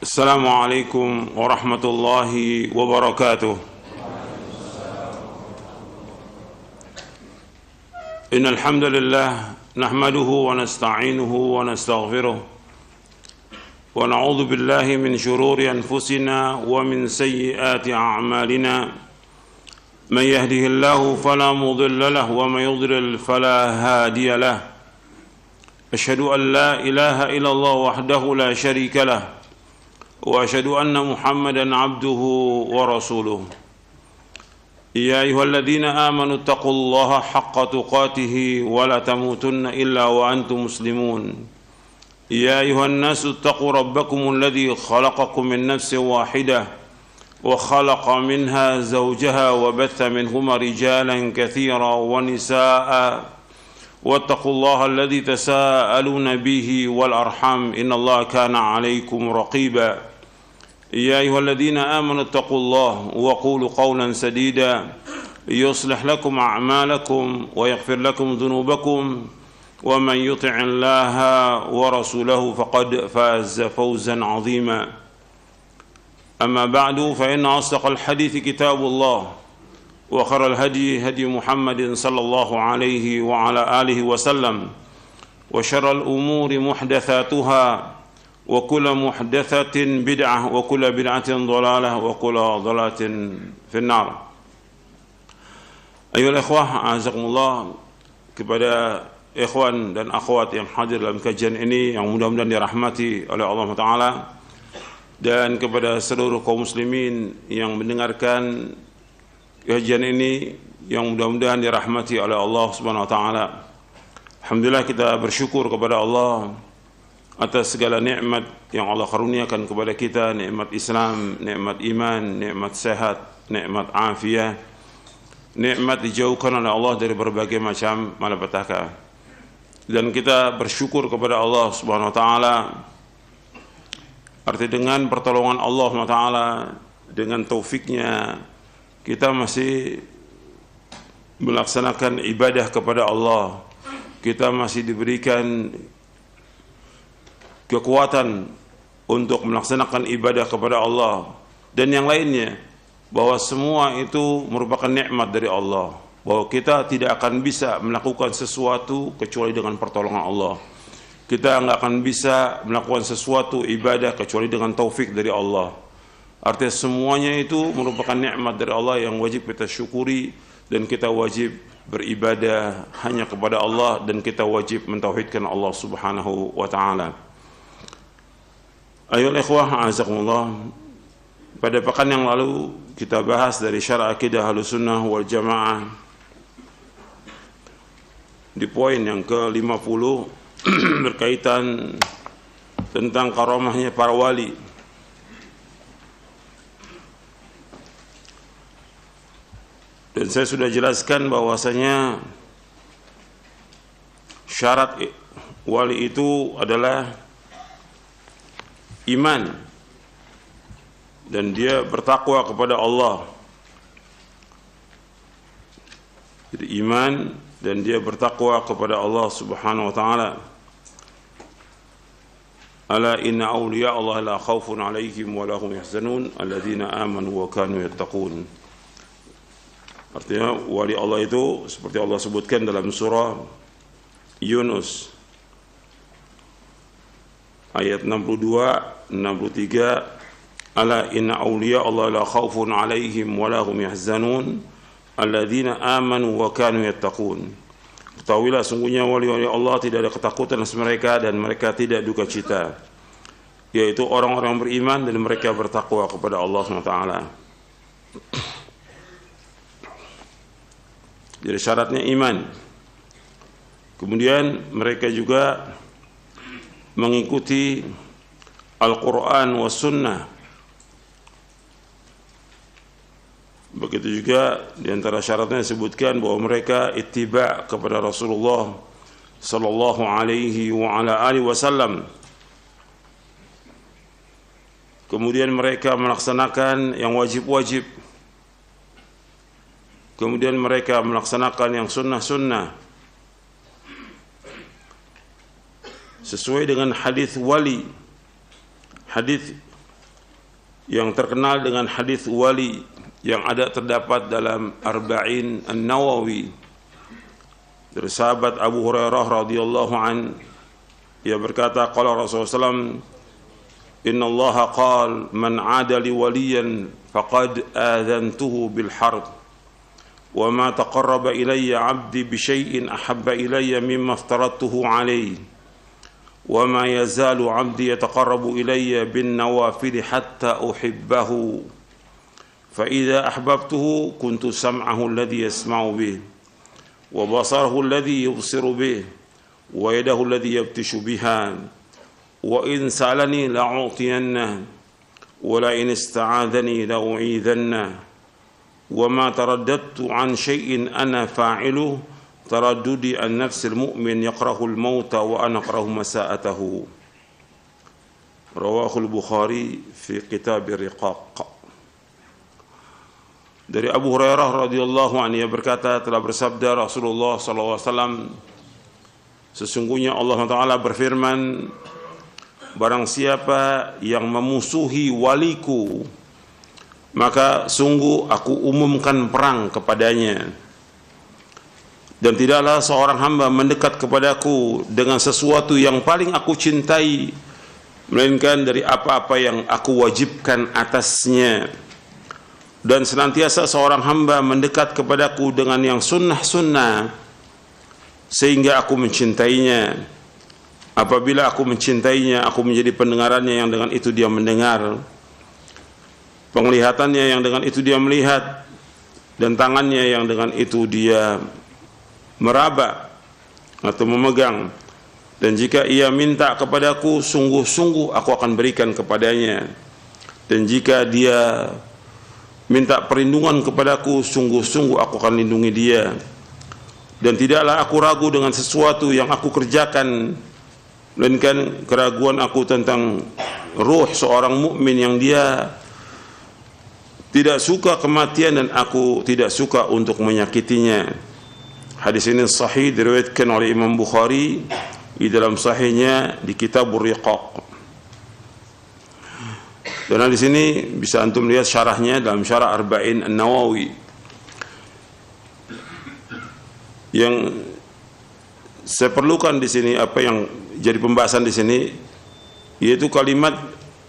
السلام عليكم ورحمة الله وبركاته. إن الحمد لله نحمده ونستعينه ونستغفره ونعوذ بالله من شرور أنفسنا ومن سيئات أعمالنا. من يهده الله فلا مضل له ومن يضلل فلا هادي له. أشهد أن لا إله إلا الله وحده لا شريك له وأشهد أن محمدا عبده ورسوله. يا أيها الذين آمنوا اتقوا الله حق تقاته ولا تموتن إلا وأنتم مسلمون. يا أيها الناس اتقوا ربكم الذي خلقكم من نفس واحدة وخلق منها زوجها وبث منهما رجالا كثيرا ونساء واتقوا الله الذي تساءلون به والأرحام إن الله كان عليكم رقيبا. يا أيها الذين آمنوا اتقوا الله وقولوا قولا سديدا يصلح لكم أعمالكم ويغفر لكم ذنوبكم ومن يطع الله ورسوله فقد فاز فوزا عظيما. أما بعد فإن أصدق الحديث كتاب الله وخير الهدي هدي محمد صلى الله عليه وعلى آله وسلم وشر الأمور محدثاتها وكل محدثة بدعة وكل بدعة ضلالة وكل ضلالة في النار. Ayolah ikhwah, azakumullah, kepada ikhwan dan akhwat yang hadir dalam kajian ini yang mudah-mudahan dirahmati oleh Allah Ta'ala, dan kepada seluruh kaum muslimin yang mendengarkan kajian ini yang mudah-mudahan dirahmati oleh Allah Subhanahu wa taala. Alhamdulillah, kita bersyukur kepada Allah atas segala nikmat yang Allah karuniakan kepada kita, nikmat Islam, nikmat iman, nikmat sehat, nikmat afiah, nikmat dijauhkan oleh Allah dari berbagai macam malapetaka. Dan kita bersyukur kepada Allah Subhanahu wa taala, arti dengan pertolongan Allah Subhanahu wa taala, dengan taufiknya kita masih melaksanakan ibadah kepada Allah. Kita masih diberikan kekuatan untuk melaksanakan ibadah kepada Allah dan yang lainnya, bahwa semua itu merupakan nikmat dari Allah, bahwa kita tidak akan bisa melakukan sesuatu kecuali dengan pertolongan Allah. Kita nggak akan bisa melakukan sesuatu ibadah kecuali dengan taufik dari Allah. Artinya semuanya itu merupakan nikmat dari Allah yang wajib kita syukuri, dan kita wajib beribadah hanya kepada Allah, dan kita wajib mentauhidkan Allah Subhanahu wa taala. Ayolah ikhwah, azakumullah, pada pekan yang lalu kita bahas dari syarah akidah Ahlussunnah wal Jamaah di poin yang ke-50 berkaitan tentang karamahnya para wali. Dan saya sudah jelaskan bahwasanya syarat wali itu adalah iman, dan dia bertakwa kepada Allah. Jadi iman dan dia bertakwa kepada Allah Subhanahu wa taala. Ala inna awliya Allah la khaufun alaihim wa lahum yahzanun alladzina amanu wa kanu yattaqun. Artinya wali Allah itu seperti Allah sebutkan dalam surah Yunus ayat 62, 63, ala inna awliya Allah la khaufun alaihim wa lahum yahzanun alladzina amanu wa kanu yattaqun. Ketahuilah sungguhnya wali-wali Allah tidak ada ketakutan atas mereka dan mereka tidak duka cita, yaitu orang-orang beriman dan mereka bertakwa kepada Allah SWT. Jadi syaratnya iman. Kemudian mereka juga mengikuti Al-Quran wa Sunnah. Begitu juga di antara syaratnya disebutkan bahwa mereka ittiba kepada Rasulullah sallallahu alaihi wa ala alihi wasallam. Kemudian mereka melaksanakan yang wajib-wajib. Kemudian mereka melaksanakan yang sunnah-sunnah sesuai dengan hadis wali, hadis yang terkenal dengan hadis wali yang terdapat dalam Arba'in An-Nawawi dari sahabat Abu Hurairah radhiyallahu an, ia berkata qala Rasulullah SAW, inna Allah qala man 'ada li waliyan faqad adhantuhu bil harb wa ma taqarraba ilayya 'abdi bi syai'in ahabba ilayya mimma aftaradtuhu 'alayhi wa ma yazalu 'abdi yataqarrabu ilayya bin nawafil hatta uhibbahu fa idza ahbabtuhu kuntu sam'ahu alladhi yasma'u bih wa basarahu alladhi yubsiru bih wa yadahu alladhi yabtishu biha wa in sa'alani la'u'tiyanna wa la in ista'adhani la'u'idhanna wa ma taraddadtu 'an syai'in ana fa'iluhu taraddudi an nafsil mu'min yakrahu al-mauta wa ana akrahu masa'atahu. Rawahul Bukhari fi kitab Riqaq. Dari Abu Hurairah radhiyallahu anhu, ia berkata, telah bersabda Rasulullah sallallahu alaihi wasallam, sesungguhnya Allah Ta'ala berfirman, barang siapa yang memusuhi waliku, maka sungguh aku umumkan perang kepadanya. Dan tidaklah seorang hamba mendekat kepadaku dengan sesuatu yang paling aku cintai, melainkan dari apa-apa yang aku wajibkan atasnya. Dan senantiasa seorang hamba mendekat kepadaku dengan yang sunnah-sunnah, sehingga aku mencintainya. Apabila aku mencintainya, aku menjadi pendengarannya yang dengan itu dia mendengar, penglihatannya yang dengan itu dia melihat, dan tangannya yang dengan itu dia meraba atau memegang. Dan jika ia minta kepadaku, sungguh-sungguh aku akan berikan kepadanya. Dan jika dia minta perlindungan kepadaku, sungguh-sungguh aku akan lindungi dia. Dan tidaklah aku ragu dengan sesuatu yang aku kerjakan, melainkan keraguan aku tentang ruh seorang mukmin yang dia tidak suka kematian dan aku tidak suka untuk menyakitinya. Hadis ini sahih, diriwayatkan oleh Imam Bukhari di dalam sahihnya di kitab Riqaq. Dan di sini bisa antum lihat syarahnya dalam syarah Arba'in An-Nawawi. Yang saya perlukan di sini, apa yang jadi pembahasan di sini, yaitu kalimat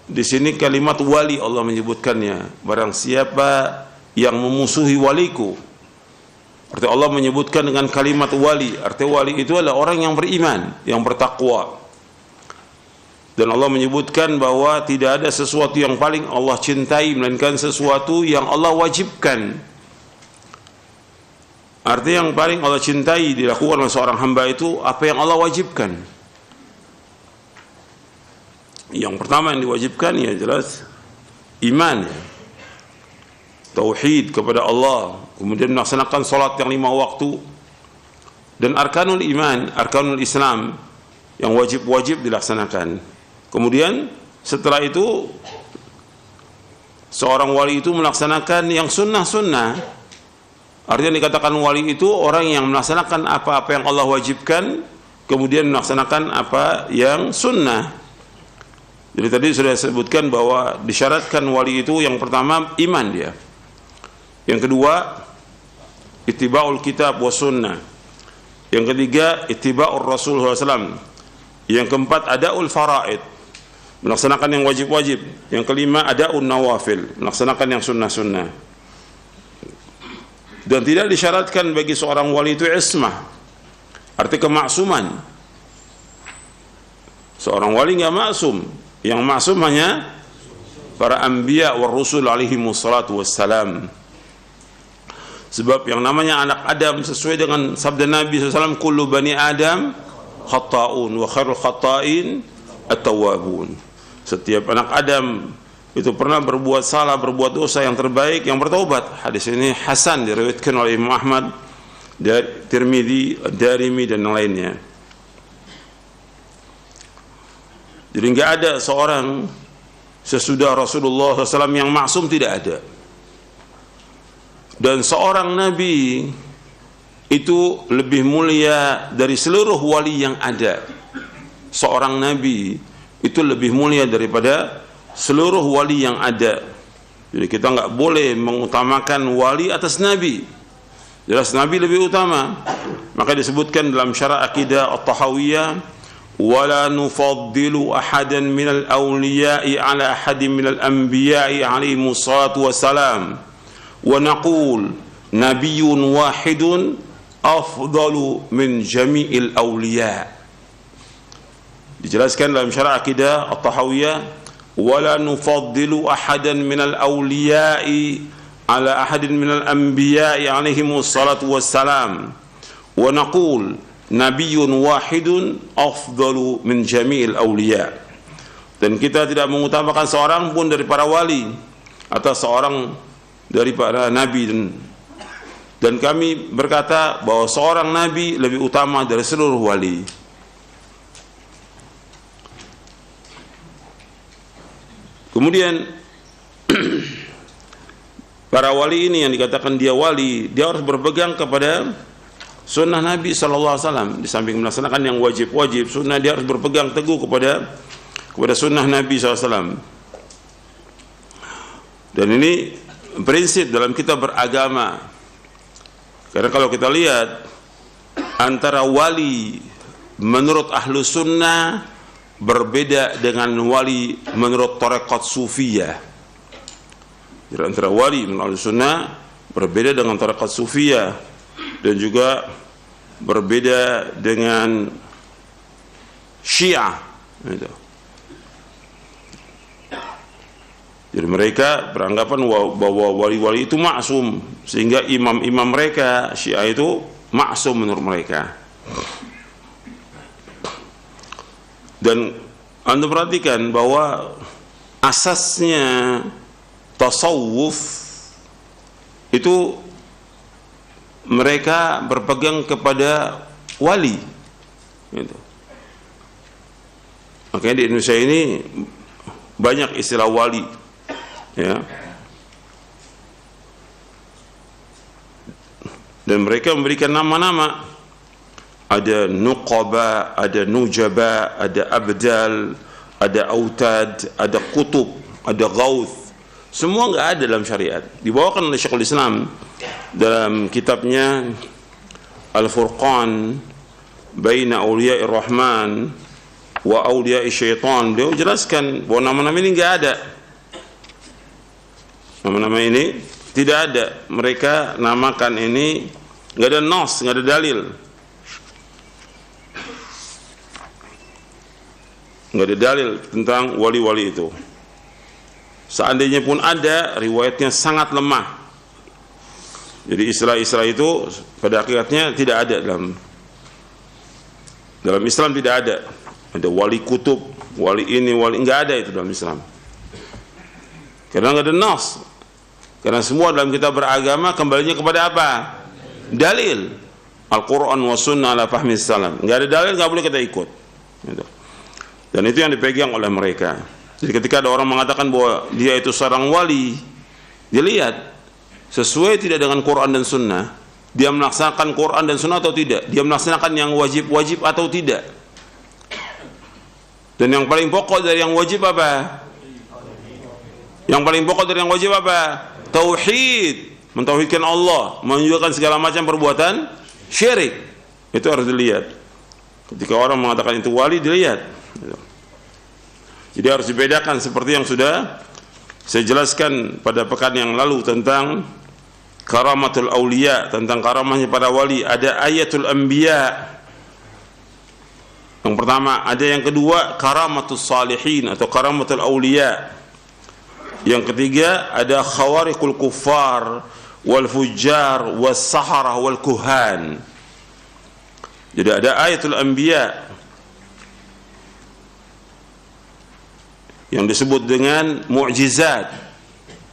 di sini, kalimat wali Allah menyebutkannya. Barang siapa yang memusuhi waliku, arti Allah menyebutkan dengan kalimat wali. Arti wali itu adalah orang yang beriman, yang bertakwa. Dan Allah menyebutkan bahwa tidak ada sesuatu yang paling Allah cintai melainkan sesuatu yang Allah wajibkan. Arti yang paling Allah cintai dilakukan oleh seorang hamba itu apa yang Allah wajibkan. Yang pertama yang diwajibkan ya jelas iman, tauhid kepada Allah, kemudian melaksanakan salat yang 5 waktu, dan arkanul iman, arkanul Islam yang wajib-wajib dilaksanakan. Kemudian setelah itu seorang wali itu melaksanakan yang sunnah-sunnah. Artinya dikatakan wali itu orang yang melaksanakan apa-apa yang Allah wajibkan, kemudian melaksanakan apa yang sunnah. Jadi tadi sudah sebutkan bahwa disyaratkan wali itu yang pertama iman dia, yang kedua ittiba'ul kitab wa sunnah, yang ketiga ittiba'ur Rasul SAW, yang keempat adaul faraid, melaksanakan yang wajib-wajib, yang kelima adaun nawafil, melaksanakan yang sunnah-sunnah. Dan tidak disyaratkan bagi seorang wali itu ismah, arti kemaksuman. Seorang wali enggak maksum, yang maksum hanya para anbiya wa rusul alaihi wassalatu wassalam. Sebab yang namanya anak Adam sesuai dengan sabda Nabi SAW, kullu bani Adam khata'un wa khairul khata'in at-tawwabun. Setiap anak Adam itu pernah berbuat salah, berbuat dosa, yang terbaik yang bertaubat. Hadis ini hasan, diriwayatkan oleh Imam Ahmad, Tirmidzi, Darimi dan yang lainnya. Jadi enggak ada seorang sesudah Rasulullah SAW yang maksum, tidak ada. Dan seorang nabi itu lebih mulia dari seluruh wali yang ada. Seorang nabi itu lebih mulia daripada seluruh wali yang ada. Jadi kita nggak boleh mengutamakan wali atas nabi. Jelas nabi lebih utama. Maka disebutkan dalam syarah akidah at-tahawiyah, wala nufaddilu ahadan minal awliya'i ala ahadin minal anbiya'i alaihi wassalatu wassalam, wa naqul nabiyyun wahidun afdalu min jami'il awliya. Dijelaskan dalam syarah akidah at-tahawiyah, wala nufaddilu ahadan minal awliya'i ala ahadin minal anbiya'i alaihi wassalatu wassalam, wa naqul nabiyyun wahidun afdalu min jami'il awliya. Dan kita tidak mengutamakan seorang pun dari para wali atau seorang dari para nabi, dan kami berkata bahwa seorang nabi lebih utama dari seluruh wali. Kemudian para wali ini yang dikatakan dia wali, dia harus berpegang kepada sunnah Nabi SAW. Di samping melaksanakan yang wajib-wajib sunnah, dia harus berpegang teguh kepada sunnah Nabi SAW. Dan ini prinsip dalam kita beragama. Karena kalau kita lihat antara wali menurut ahlu sunnah berbeda dengan wali menurut tarekat sufiyah. Jadi antara wali menurut ahlu sunnah berbeda dengan tarekat sufiyah, dan juga berbeda dengan Syiah. Jadi mereka beranggapan bahwa wali-wali itu maksum, sehingga imam-imam mereka Syiah itu maksum menurut mereka. Dan Anda perhatikan bahwa asasnya tasawuf itu mereka berpegang kepada wali. Gitu. Makanya di Indonesia ini banyak istilah wali, ya. Dan mereka memberikan nama-nama. Ada nuqaba, ada nujaba, ada abdal, ada autad, ada kutub, ada gauth. Semua nggak ada dalam syariat. Dibawakan oleh Syekhul Islam dalam kitabnya Al-Furqan Baina Awliya'ir Rahman wa Awliya'i Syaitan. Beliau jelaskan bahwa nama-nama ini nggak ada. Nama-nama ini tidak ada. Mereka namakan ini, nggak ada nas, nggak ada dalil. Nggak ada dalil tentang wali-wali itu. Seandainya pun ada, riwayatnya sangat lemah. Jadi istilah-istilah itu pada hakikatnya tidak ada dalam Islam, tidak ada. Ada wali kutub, wali ini, wali, nggak ada itu dalam Islam. Karena nggak ada nas. Karena semua dalam kita beragama kembalinya kepada apa? Dalil. Al-Quran wa sunnah ala fahmi salam. Nggak ada dalil, nggak boleh kita ikut. Gitu. Dan itu yang dipegang oleh mereka. Jadi ketika ada orang mengatakan bahwa dia itu seorang wali, dia lihat sesuai tidak dengan Quran dan Sunnah, dia melaksanakan Quran dan Sunnah atau tidak, dia melaksanakan yang wajib-wajib atau tidak. Dan yang paling pokok dari yang wajib apa? Yang paling pokok dari yang wajib apa? Tauhid, mentauhidkan Allah, menjauhkan segala macam perbuatan syirik. Itu harus dilihat. Ketika orang mengatakan itu wali, dilihat. Jadi harus dibedakan seperti yang sudah saya jelaskan pada pekan yang lalu tentang karamatul auliya, tentang karamahnya para wali. Ada ayatul anbiya yang pertama, ada yang kedua karamatus salihin atau karamatul auliya. Yang ketiga ada khawariqul kuffar wal fujjar was saharah wal kuhan. Jadi ada ayatul anbiya yang disebut dengan mu'jizat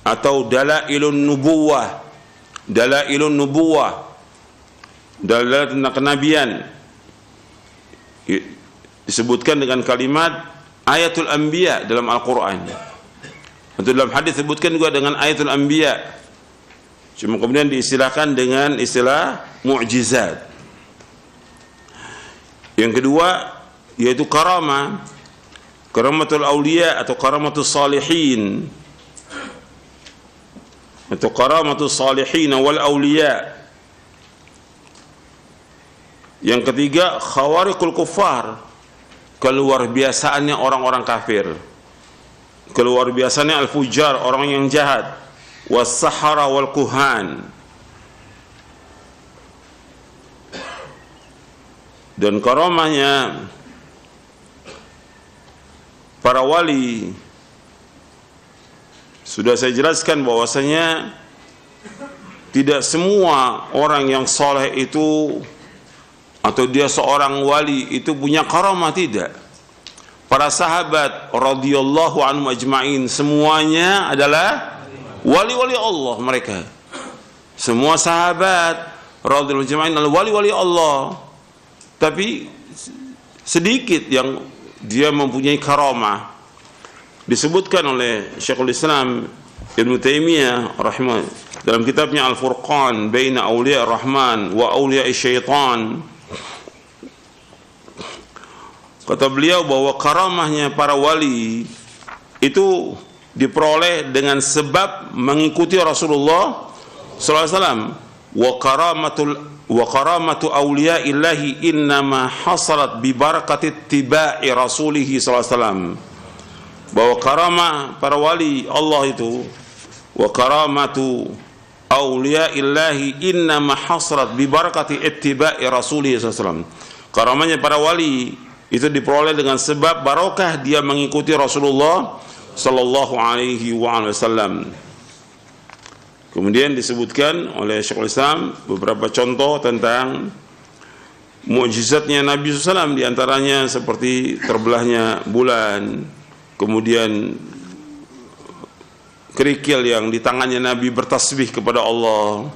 atau dalailun nubuwah. Dalailun nubuwah, dalil tentang kenabian, disebutkan dengan kalimat ayatul anbiya dalam Al-Quran. Atau dalam hadis disebutkan juga dengan ayatul anbiya. Cuma kemudian diistilahkan dengan istilah mu'jizat. Yang kedua yaitu karamah. karamatul aulia atau karamatul salihin, atau karamatul salihin wal aulia. Yang ketiga, khawariqul kuffar, keluar biasaannya orang-orang kafir, keluar biasanya al-fujar, orang yang jahat, was-sahara wal kuhan. Dan karamahnya para wali sudah saya jelaskan bahwasanya tidak semua orang yang soleh itu atau dia seorang wali itu punya karamah, tidak. Para sahabat radhiyallahu anhum ajma'in semuanya adalah wali-wali Allah mereka. Semua sahabat radhiyallahu ajma'in adalah wali-wali Allah. Tapi sedikit yang dia mempunyai karamah. Disebutkan oleh Syekhul Islam Ibnu Taimiyah rahimah dalam kitabnya Al-Furqan baina Auliya Ar-Rahman wa Auliya Syaitan. Kata beliau bahwa karamahnya para wali itu diperoleh dengan sebab mengikuti Rasulullah sallallahu alaihi wasallam. Wa karamatu awliya illahi innama hasalat bi barakati ittiba'i rasulih sallallahu alaihi wasallam. Bahwa karamah para wali Allah itu, wa karamatu awliya illahi innama hasalat bi barakati ittiba'i rasulih sallallahu alaihi wasallam. Karamahnya para wali itu diperoleh dengan sebab barokah dia mengikuti Rasulullah sallallahu alaihi wasallam. Kemudian disebutkan oleh Syekhul Islam beberapa contoh tentang mukjizatnya Nabi SAW, diantaranya seperti terbelahnya bulan, kemudian kerikil yang di tangannya Nabi bertasbih kepada Allah,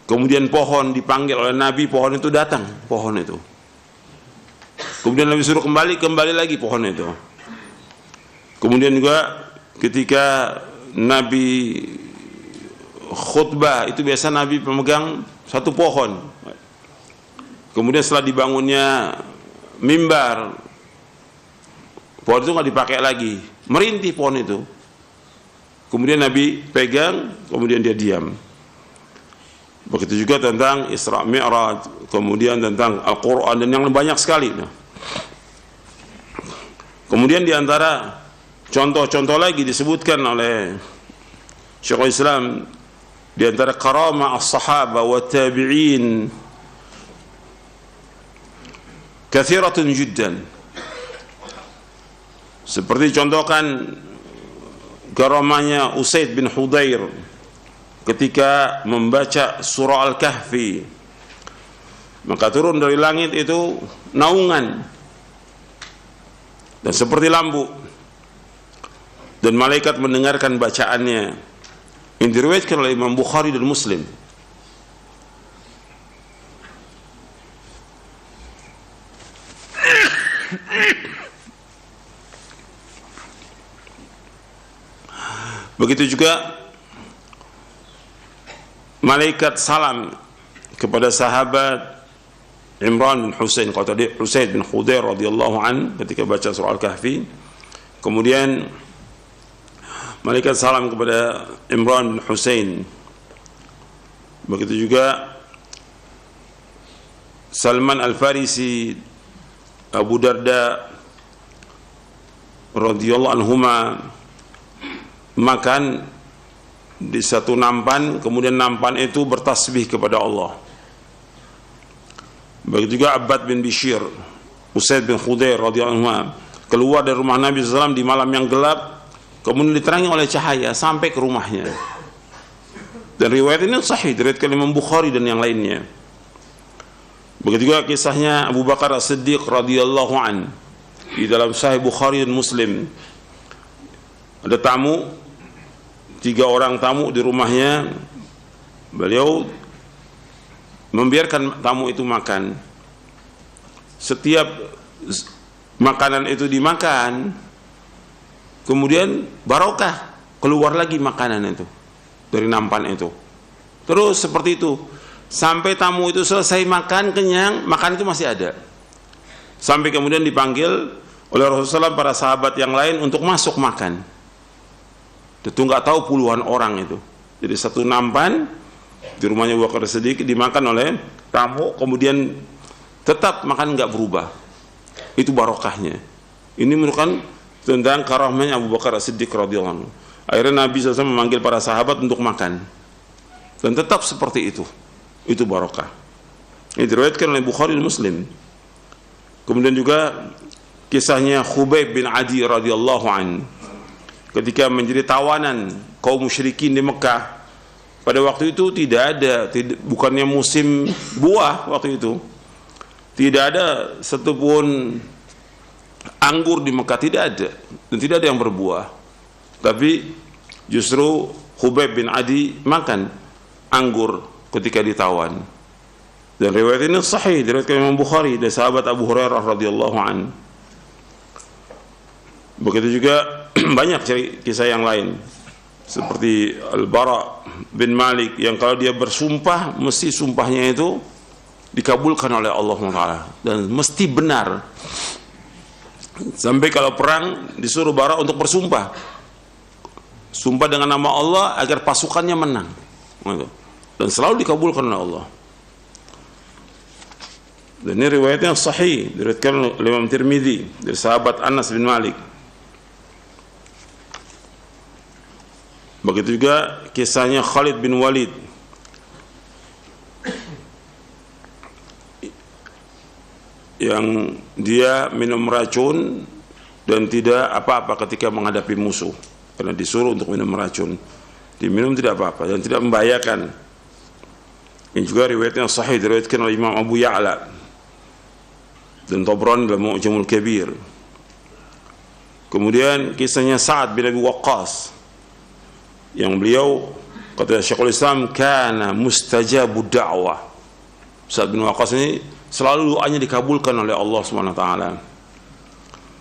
kemudian pohon dipanggil oleh Nabi, pohon itu datang, pohon itu. Kemudian Nabi suruh kembali lagi pohon itu. Kemudian juga ketika Nabi khutbah itu biasa Nabi pemegang satu pohon. Kemudian setelah dibangunnya mimbar, pohon itu nggak dipakai lagi, merintih pohon itu. Kemudian Nabi pegang, kemudian dia diam. Begitu juga tentang Isra Mi'raj, kemudian tentang Al-Quran dan yang banyak sekali. Kemudian diantara contoh-contoh lagi disebutkan oleh Syekhul Islam, diantara karamah as-sahaba wa tabi'in kathiratun jiddan. Seperti contohkan karamahnya Usaid bin Hudair ketika membaca surah Al-Kahfi, maka turun dari langit itu naungan dan seperti lampu, dan malaikat mendengarkan bacaannya. Ini diriwayatkan oleh Imam Bukhari dan Muslim. Begitu juga malaikat salam kepada sahabat Imran bin Husain, kata dia Usaid bin Hudair radhiyallahu an ketika baca surah Al-Kahfi. Kemudian malaikat salam kepada Imran bin Husain. Begitu juga Salman Al-Farisi, Abu Darda radhiyallahu anhuma makan di satu nampan, kemudian nampan itu bertasbih kepada Allah. Begitu juga Abbad bin Bishir, Usaid bin Hudair radhiyallahu anhu keluar dari rumah Nabi SAW di malam yang gelap, kemudian diterangi oleh cahaya sampai ke rumahnya. Dan riwayat ini sahih, diriwayatkan Imam Bukhari dan yang lainnya. Begitu juga kisahnya Abu Bakar As-Siddiq radhiyallahu an di dalam Sahih Bukhari dan Muslim. Ada tamu, 3 orang tamu di rumahnya, beliau membiarkan tamu itu makan. Setiap makanan itu dimakan, kemudian barokah, keluar lagi makanan itu dari nampan itu. Terus seperti itu sampai tamu itu selesai makan, kenyang, makan itu masih ada. Sampai kemudian dipanggil oleh Rasulullah SAW para sahabat yang lain untuk masuk makan. Tentu nggak tahu puluhan orang itu. Jadi satu nampan di rumahnya Abu Bakar Siddiq dimakan oleh tamu, kemudian tetap makan nggak berubah. Itu barokahnya. Ini menunjukkan tentang karamahnya Abu Bakar Siddiq radhiyallahu anhu. Akhirnya Nabi SAW memanggil para sahabat untuk makan, dan tetap seperti itu. Itu barokah. Ini diriwayatkan oleh Bukhari dan Muslim. Kemudian juga kisahnya Khubayb bin Adi radhiyallahu anhu ketika menjadi tawanan kaum musyrikin di Mekah. Pada waktu itu bukannya musim buah waktu itu. Tidak ada satupun anggur di Mekah, tidak ada, dan tidak ada yang berbuah. Tapi justru Khubayb bin Adi makan anggur ketika ditawan. Dan riwayat ini sahih, diriwayatkan Imam Bukhari dari sahabat Abu Hurairah radhiyallahu anhu. Begitu juga banyak kisah yang lain, seperti Al-Bara bin Malik yang kalau dia bersumpah, mesti sumpahnya itu dikabulkan oleh Allah Taala dan mesti benar. Sampai kalau perang disuruh Bara untuk bersumpah, sumpah dengan nama Allah agar pasukannya menang, dan selalu dikabulkan oleh Allah. Dan ini riwayatnya sahih, diriwayatkan oleh Imam Tirmidzi dari sahabat Anas bin Malik. Begitu juga kisahnya Khalid bin Walid yang dia minum racun dan tidak apa-apa ketika menghadapi musuh, karena disuruh untuk minum racun, diminum tidak apa-apa dan tidak membahayakan. Ini juga riwayatnya sahih, diriwayatkan oleh Imam Abu Ya'la dan Tabrani dalam Mu'jamul Kabir. Kemudian kisahnya Sa'ad bin Abi Waqqas yang beliau kata Syekhul Islam kana mustajabud da'wah. Sa'ad bin Waqqas ini selalu doanya dikabulkan oleh Allah Subhanahu wa taala.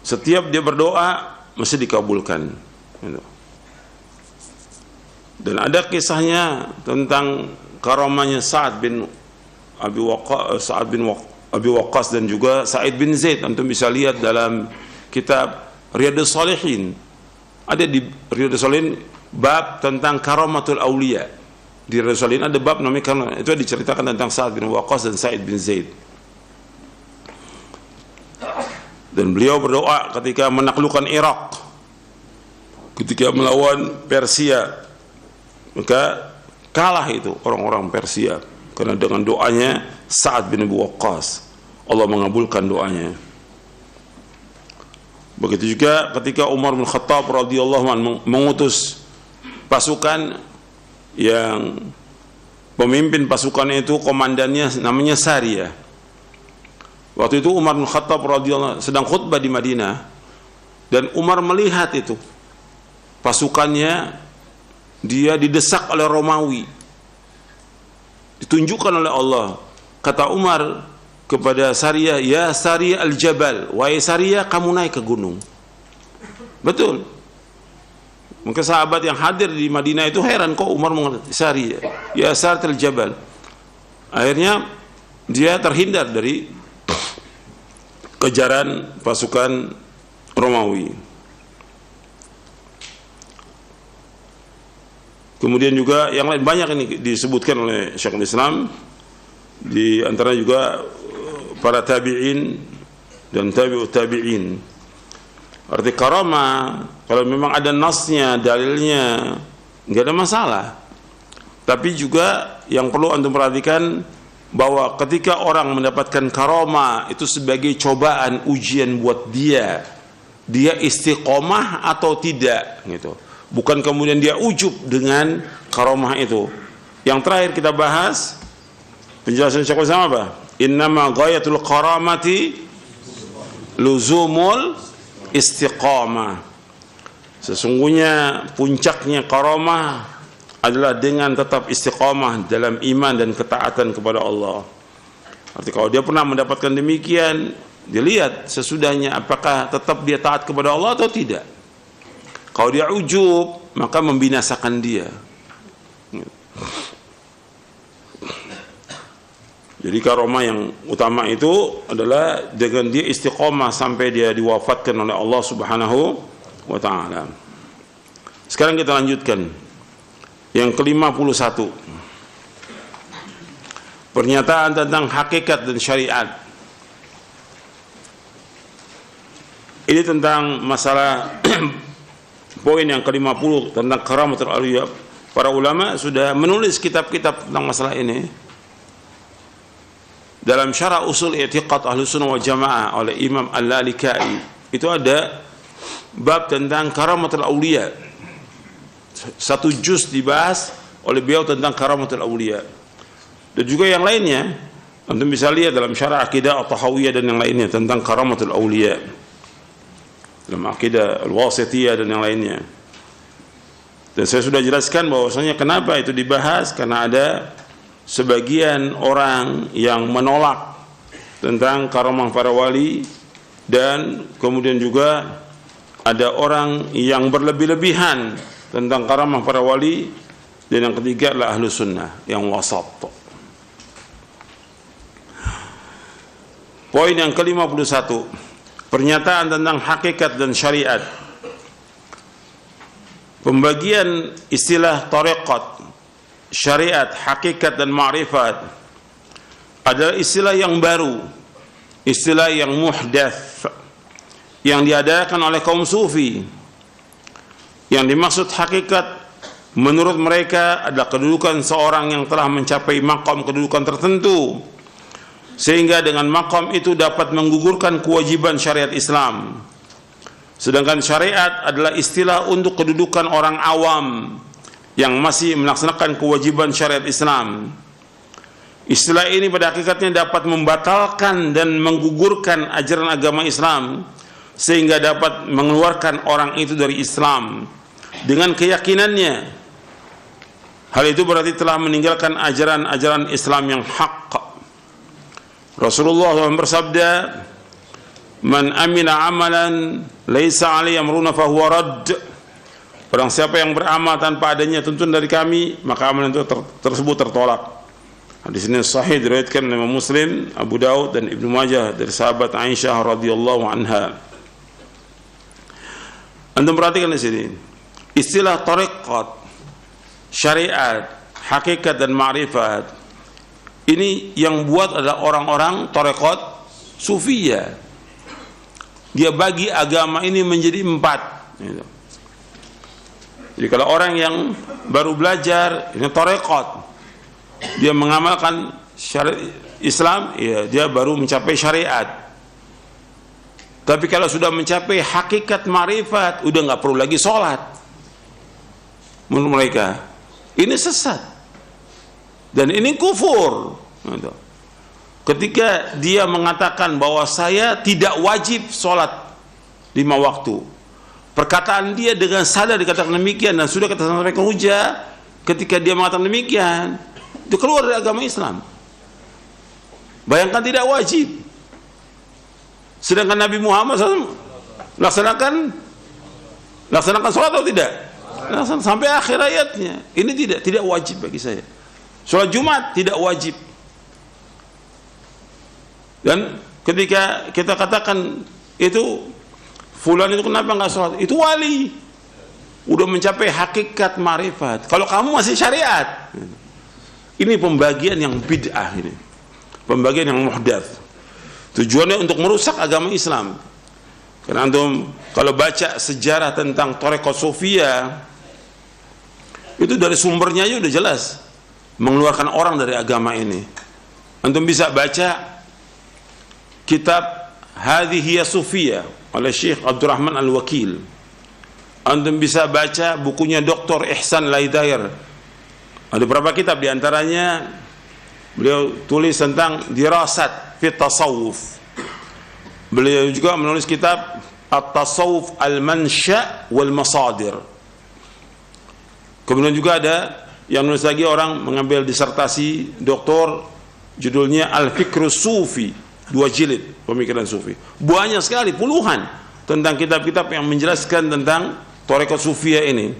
Setiap dia berdoa mesti dikabulkan. Dan ada kisahnya tentang karamahnya Sa'ad bin Abi Waqqas dan juga Sa'id bin Zaid. Antum bisa lihat dalam kitab Riyadhus Shalihin. Ada di Riyadhus Shalihin bab tentang karamatul aulia. Di Riyadhus Shalihin ada bab namanya, itu diceritakan tentang Sa'ad bin Waqqas dan Sa'id bin Zaid. Dan beliau berdoa ketika menaklukkan Irak, ketika melawan Persia, maka kalah itu orang-orang Persia karena dengan doanya Sa'ad bin Abi Waqqas Allah mengabulkan doanya. Begitu juga ketika Umar bin Khattab radhiyallahu anhu mengutus pasukan, yang pemimpin pasukannya itu komandannya namanya Sariyah. Waktu itu Umar bin Khattab radhiyallahu anhu sedang khutbah di Madinah, dan Umar melihat itu pasukannya, dia didesak oleh Romawi, ditunjukkan oleh Allah. Kata Umar kepada Sariyah, ya Sariyah al-Jabal, wahai Sariyah kamu naik ke gunung. Betul. Maka sahabat yang hadir di Madinah itu heran, kok Umar mengatakan Sariyah, ya Sariyah al-Jabal. Akhirnya dia terhindar dari kejaran pasukan Romawi. Kemudian juga yang lain banyak ini disebutkan oleh Syekhul Islam, di antara juga para tabi'in dan tabi'ut tabi'in. Arti karamah kalau memang ada nasnya, dalilnya, nggak ada masalah. Tapi juga yang perlu antum perhatikan bahwa ketika orang mendapatkan karamah itu sebagai cobaan, ujian buat dia istiqomah atau tidak gitu. Bukan kemudian dia ujub dengan karamah itu. Yang terakhir kita bahas penjelasan Syekhul Islam apa? Innama ghayatul karamati luzumul istiqamah. Sesungguhnya puncaknya karamah adalah dengan tetap istiqamah dalam iman dan ketaatan kepada Allah. Arti kalau dia pernah mendapatkan demikian, dilihat sesudahnya apakah tetap dia taat kepada Allah atau tidak. Kalau dia ujub, maka membinasakan dia. Jadi karomah yang utama itu adalah dengan dia istiqomah sampai dia diwafatkan oleh Allah Subhanahu wa ta'ala. Sekarang kita lanjutkan yang ke-51, pernyataan tentang hakikat dan syariat. Ini tentang masalah poin yang ke-50 tentang karamatul awliya. Para ulama sudah menulis kitab-kitab tentang masalah ini. Dalam Syarah Usul I'tiqad Ahlussunnah wal Jamaah oleh Imam Al-Lalikai itu ada bab tentang karamatul awliya. Satu juz dibahas oleh beliau tentang karamatul awliya. Dan juga yang lainnya, antum bisa lihat dalam Syarah Aqidah At-Tahawiyah dan yang lainnya tentang karamatul awliya. Dalam Aqidah Al-Wasithiyah dan yang lainnya. Dan saya sudah jelaskan bahwasanya kenapa itu dibahas, karena ada sebagian orang yang menolak tentang karamah para wali, dan kemudian juga ada orang yang berlebih-lebihan tentang karamah para wali, dan yang ketiga adalah ahlu sunnah yang wasat. Poin yang ke-51, pernyataan tentang hakikat dan syariat. Pembagian istilah tariqat, syariat, hakikat dan ma'rifat adalah istilah yang baru, istilah yang muhdats, yang diadakan oleh kaum sufi. Yang dimaksud hakikat menurut mereka adalah kedudukan seorang yang telah mencapai maqam kedudukan tertentu, sehingga dengan maqam itu dapat menggugurkan kewajiban syariat Islam. Sedangkan syariat adalah istilah untuk kedudukan orang awam yang masih melaksanakan kewajiban syariat Islam. Istilah ini pada hakikatnya dapat membatalkan dan menggugurkan ajaran agama Islam, sehingga dapat mengeluarkan orang itu dari Islam dengan keyakinannya. Hal itu berarti telah meninggalkan ajaran-ajaran Islam yang hak. Rasulullah SAW bersabda, "Man amila amalan laisa alaihi amruna fahuwa radd." Barang siapa yang beramal tanpa adanya tuntunan dari kami, maka amalan itu tersebut tertolak. Hadis ini sahih diriwayatkan oleh Imam Muslim, Abu Daud dan Ibnu Majah dari sahabat Aisyah radhiyallahu anha. Antum perhatikan di sini, istilah tariqat, syariat, hakikat dan ma'rifat, ini yang buat adalah orang-orang tariqat sufiyah. Dia bagi agama ini menjadi 4. Jadi kalau orang yang baru belajar ini tariqat, dia mengamalkan syariat Islam, ya dia baru mencapai syariat. Tapi kalau sudah mencapai hakikat ma'rifat, udah nggak perlu lagi sholat. Menurut mereka ini sesat dan ini kufur. Ketika dia mengatakan bahwa saya tidak wajib sholat 5 waktu, perkataan dia dengan sadar dikatakan demikian dan sudah kata mereka hujah. Ketika dia mengatakan demikian, itu keluar dari agama Islam. Bayangkan tidak wajib, sedangkan Nabi Muhammad SAW laksanakan sholat atau tidak? Sampai akhir ayatnya. Ini tidak wajib bagi saya. Sholat Jumat tidak wajib. Dan ketika kita katakan itu fulan itu kenapa nggak sholat? Itu wali, udah mencapai hakikat ma'rifat. Kalau kamu masih syariat, ini pembagian yang bid'ah, ini pembagian yang muhdats. Tujuannya untuk merusak agama Islam. Karena antum kalau baca sejarah tentang Thariqah Sufiyah, itu dari sumbernya aja udah jelas mengeluarkan orang dari agama ini. Antum bisa baca kitab Hadhihi Sufiyah oleh Syekh Abdurrahman Al-Wakil. Antum bisa baca bukunya Dr. Ihsan Laidair. Ada beberapa kitab, diantaranya beliau tulis tentang dirasat fit tasawuf. Beliau juga menulis kitab At-Tasawuf Al-Mansha' wal Masadir. Kemudian juga ada yang menulis lagi orang mengambil disertasi doktor, judulnya Al-Fikru Sufi, 2 jilid, pemikiran sufi. Banyak sekali, puluhan tentang kitab-kitab yang menjelaskan tentang Thariqah Sufiyah ini,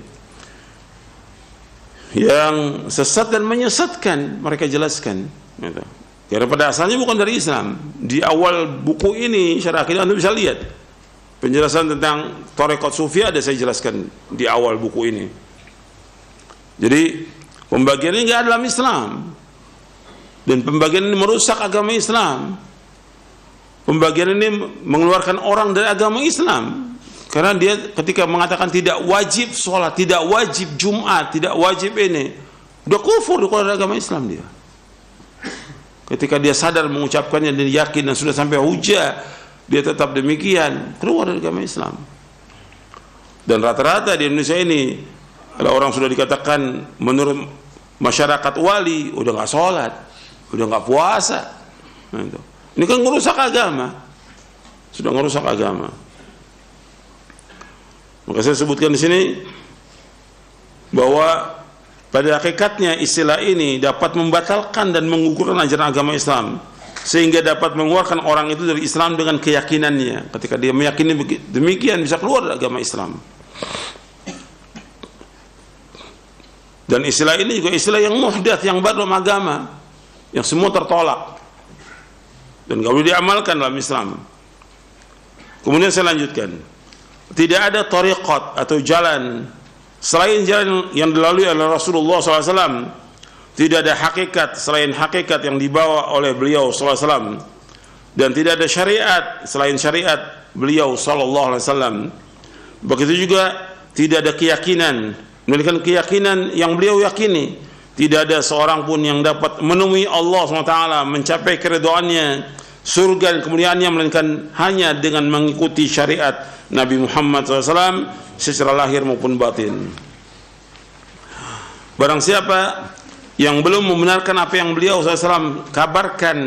yang sesat dan menyesatkan mereka jelaskan gitu. Karena pada asalnya bukan dari Islam. Di awal buku ini Syarah Aqidah Anda bisa lihat penjelasan tentang tarekat sufi ada saya jelaskan di awal buku ini. Jadi pembagian ini nggak dalam Islam, dan pembagian ini merusak agama Islam. Pembagian ini mengeluarkan orang dari agama Islam, karena dia ketika mengatakan tidak wajib sholat, tidak wajib Jumat, tidak wajib ini, udah kufur dari agama Islam dia. Ketika dia sadar mengucapkannya dan yakin dan sudah sampai hujah, dia tetap demikian, keluar dari agama Islam. Dan rata-rata di Indonesia ini, kalau orang sudah dikatakan menurut masyarakat wali, udah nggak sholat, udah nggak puasa. Nah, itu. Ini kan ngerusak agama, sudah ngerusak agama. Maka saya sebutkan di sini bahwa pada hakikatnya istilah ini dapat membatalkan dan menggugurkan ajaran agama Islam, sehingga dapat mengeluarkan orang itu dari Islam dengan keyakinannya. Ketika dia meyakini demikian, bisa keluar dari agama Islam. Dan istilah ini juga istilah yang muhdats, yang baru dalam agama, yang semua tertolak dan nggak boleh diamalkan dalam Islam. Kemudian saya lanjutkan, tidak ada tariqat atau jalan selain jalan yang dilalui oleh Rasulullah SAW. Tidak ada hakikat selain hakikat yang dibawa oleh beliau SAW, dan tidak ada syariat selain syariat beliau SAW. Begitu juga tidak ada keyakinan melainkan keyakinan yang beliau yakini. Tidak ada seorang pun yang dapat menemui Allah SWT, mencapai keridhaannya, surga dan kemuliaannya, melainkan hanya dengan mengikuti syariat Nabi Muhammad SAW secara lahir maupun batin. Barang siapa yang belum membenarkan apa yang beliau SAW kabarkan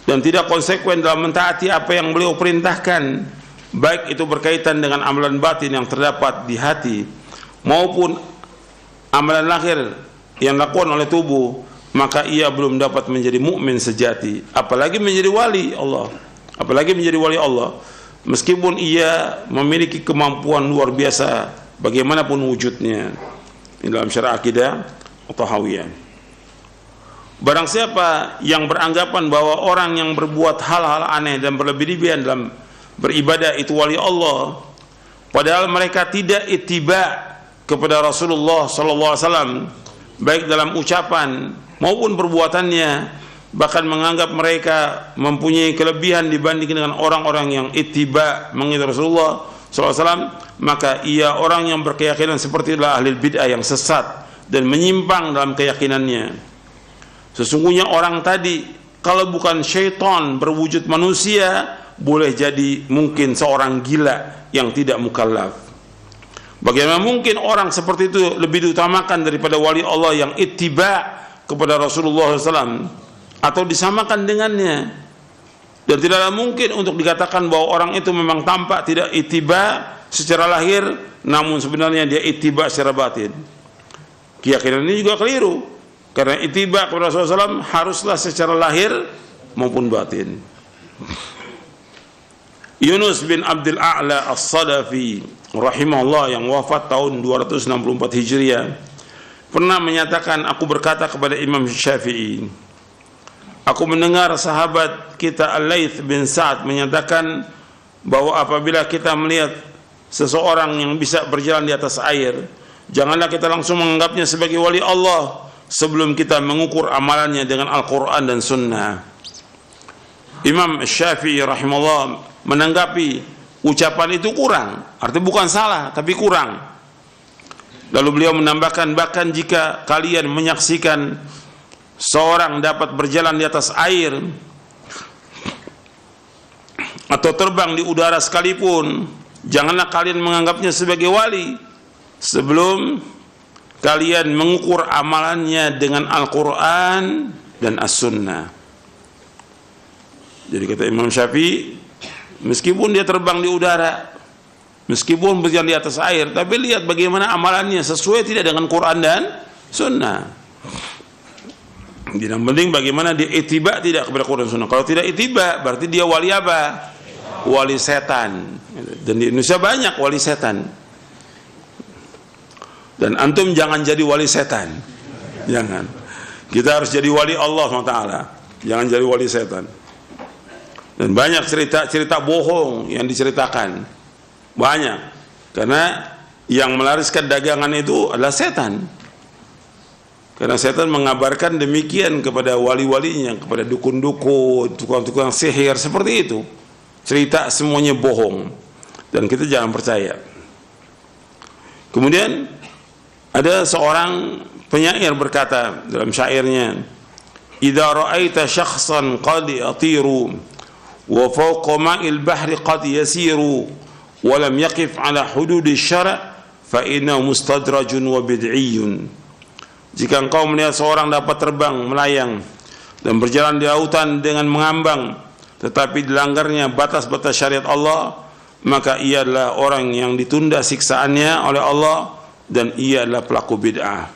dan tidak konsekuen dalam mentaati apa yang beliau perintahkan, baik itu berkaitan dengan amalan batin yang terdapat di hati maupun amalan lahir yang dilakukan oleh tubuh, maka ia belum dapat menjadi mukmin sejati, apalagi menjadi wali Allah, apalagi menjadi wali Allah, meskipun ia memiliki kemampuan luar biasa bagaimanapun wujudnya. Ini dalam Syarah Aqidah At-Tahawiyah. Barang siapa yang beranggapan bahwa orang yang berbuat hal-hal aneh dan berlebih-lebihan dalam beribadah itu wali Allah, padahal mereka tidak ittiba kepada Rasulullah SAW, baik dalam ucapan maupun perbuatannya, bahkan menganggap mereka mempunyai kelebihan dibandingkan dengan orang-orang yang ittiba mengikuti Rasulullah SAW, maka ia orang yang berkeyakinan seperti itulah ahli bid'ah yang sesat dan menyimpang dalam keyakinannya. Sesungguhnya orang tadi, kalau bukan syaitan berwujud manusia, boleh jadi mungkin seorang gila yang tidak mukallaf. Bagaimana mungkin orang seperti itu lebih diutamakan daripada wali Allah yang ittiba kepada Rasulullah SAW atau disamakan dengannya? Dan tidaklah mungkin untuk dikatakan bahwa orang itu memang tampak tidak ittiba secara lahir, namun sebenarnya dia ittiba secara batin. Keyakinan ini juga keliru, karena ittiba kepada Rasulullah SAW haruslah secara lahir maupun batin. Yunus bin Abdul A'la As-Sadafi rahimahullah yang wafat tahun 264 Hijriah pernah menyatakan, aku berkata kepada Imam Syafi'i, aku mendengar sahabat kita Al-Laits bin Sa'ad menyatakan bahwa apabila kita melihat seseorang yang bisa berjalan di atas air, janganlah kita langsung menganggapnya sebagai wali Allah sebelum kita mengukur amalannya dengan Al-Quran dan Sunnah. Imam Syafi'i rahimahullah menanggapi ucapan itu kurang, artinya bukan salah tapi kurang. Lalu beliau menambahkan, bahkan jika kalian menyaksikan seorang dapat berjalan di atas air atau terbang di udara sekalipun, janganlah kalian menganggapnya sebagai wali sebelum kalian mengukur amalannya dengan Al-Quran dan As-Sunnah. Jadi kata Imam Syafi'i, meskipun dia terbang di udara, meskipun berjalan di atas air, tapi lihat bagaimana amalannya sesuai tidak dengan Quran dan Sunnah. Yang penting bagaimana dia ittiba tidak kepada Quran dan Sunnah. Kalau tidak ittiba, berarti dia wali apa? Wali setan. Dan di Indonesia banyak wali setan. Dan antum jangan jadi wali setan. Jangan. Kita harus jadi wali Allah SWT. jangan jadi wali setan. Dan banyak cerita-cerita bohong yang diceritakan, banyak, karena yang melariskan dagangan itu adalah setan. Karena setan mengabarkan demikian kepada wali-walinya, kepada dukun-dukun, tukang-tukang sihir, seperti itu. Cerita semuanya bohong, dan kita jangan percaya. Kemudian ada seorang penyair berkata dalam syairnya, "Idza ra'aita syakhsan qad yatiru wa fawqa ma'il bahri qad yasiru wa lam yaqif ala hududi syara' fa innahu mustadrajun wa bid'iyyun." Jika engkau melihat seorang dapat terbang, melayang dan berjalan di lautan dengan mengambang, tetapi dilanggarnya batas-batas syariat Allah, maka ia adalah orang yang ditunda siksaannya oleh Allah, dan ia adalah pelaku bid'ah.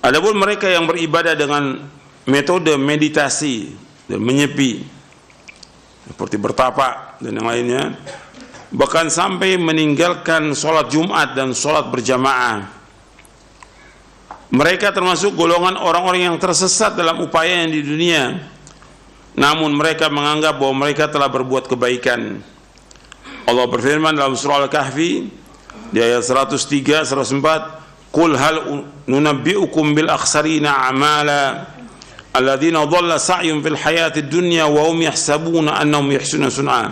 Adapun mereka yang beribadah dengan metode meditasi dan menyepi, seperti bertapa dan yang lainnya, bahkan sampai meninggalkan sholat Jumat dan sholat berjamaah, mereka termasuk golongan orang-orang yang tersesat dalam upaya yang di dunia, namun mereka menganggap bahwa mereka telah berbuat kebaikan. Allah berfirman dalam surah Al-Kahfi di ayat 103, 104, "Qul hal nunabbi'ukum bil akhsarina a'mala alladzina dhalla sa'yuhum fil hayatid dunya wa hum yahsabuna annahum yuhsinuna sun'a."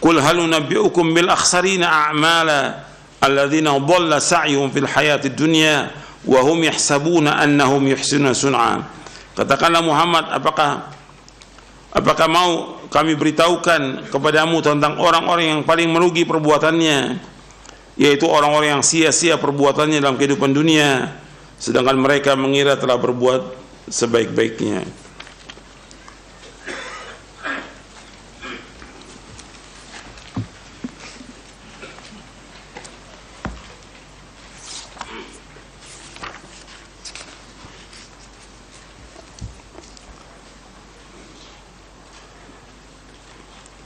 Qul hal nunabbi'ukum bil akhsarina a'mala alladzina dhalla sa'yuhum fil hayatid dunya wa hum yahsabuna annahum yuhsinuna sun'a. Katakanlah Muhammad, apakah mau kami beritahukan kepadamu tentang orang-orang yang paling merugi perbuatannya, yaitu orang-orang yang sia-sia perbuatannya dalam kehidupan dunia, sedangkan mereka mengira telah berbuat sebaik-baiknya.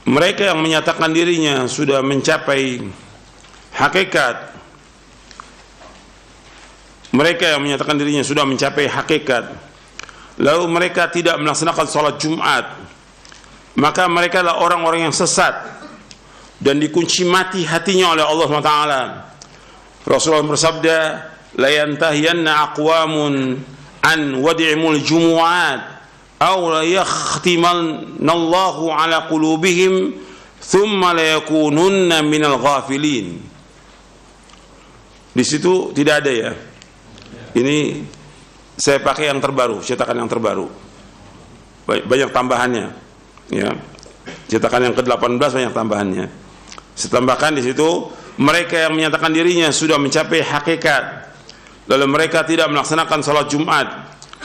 Mereka yang menyatakan dirinya sudah mencapai hakikat, lalu mereka tidak melaksanakan sholat Jumat, maka mereka adalah orang-orang yang sesat dan dikunci mati hatinya oleh Allah SWT. Rasulullah bersabda, "La yantahiyanna aqwamun an wadi'imul jumu'at aw la yakhtimanna Allahu ala qulubihim thumma la yakununna minal ghafilin." Di situ tidak ada ya. Ini saya pakai yang terbaru, cetakan yang terbaru. Banyak tambahannya. Ya. Cetakan yang ke-18 banyak tambahannya. Saya tambahkan di situ, mereka yang menyatakan dirinya sudah mencapai hakikat, lalu mereka tidak melaksanakan salat Jumat,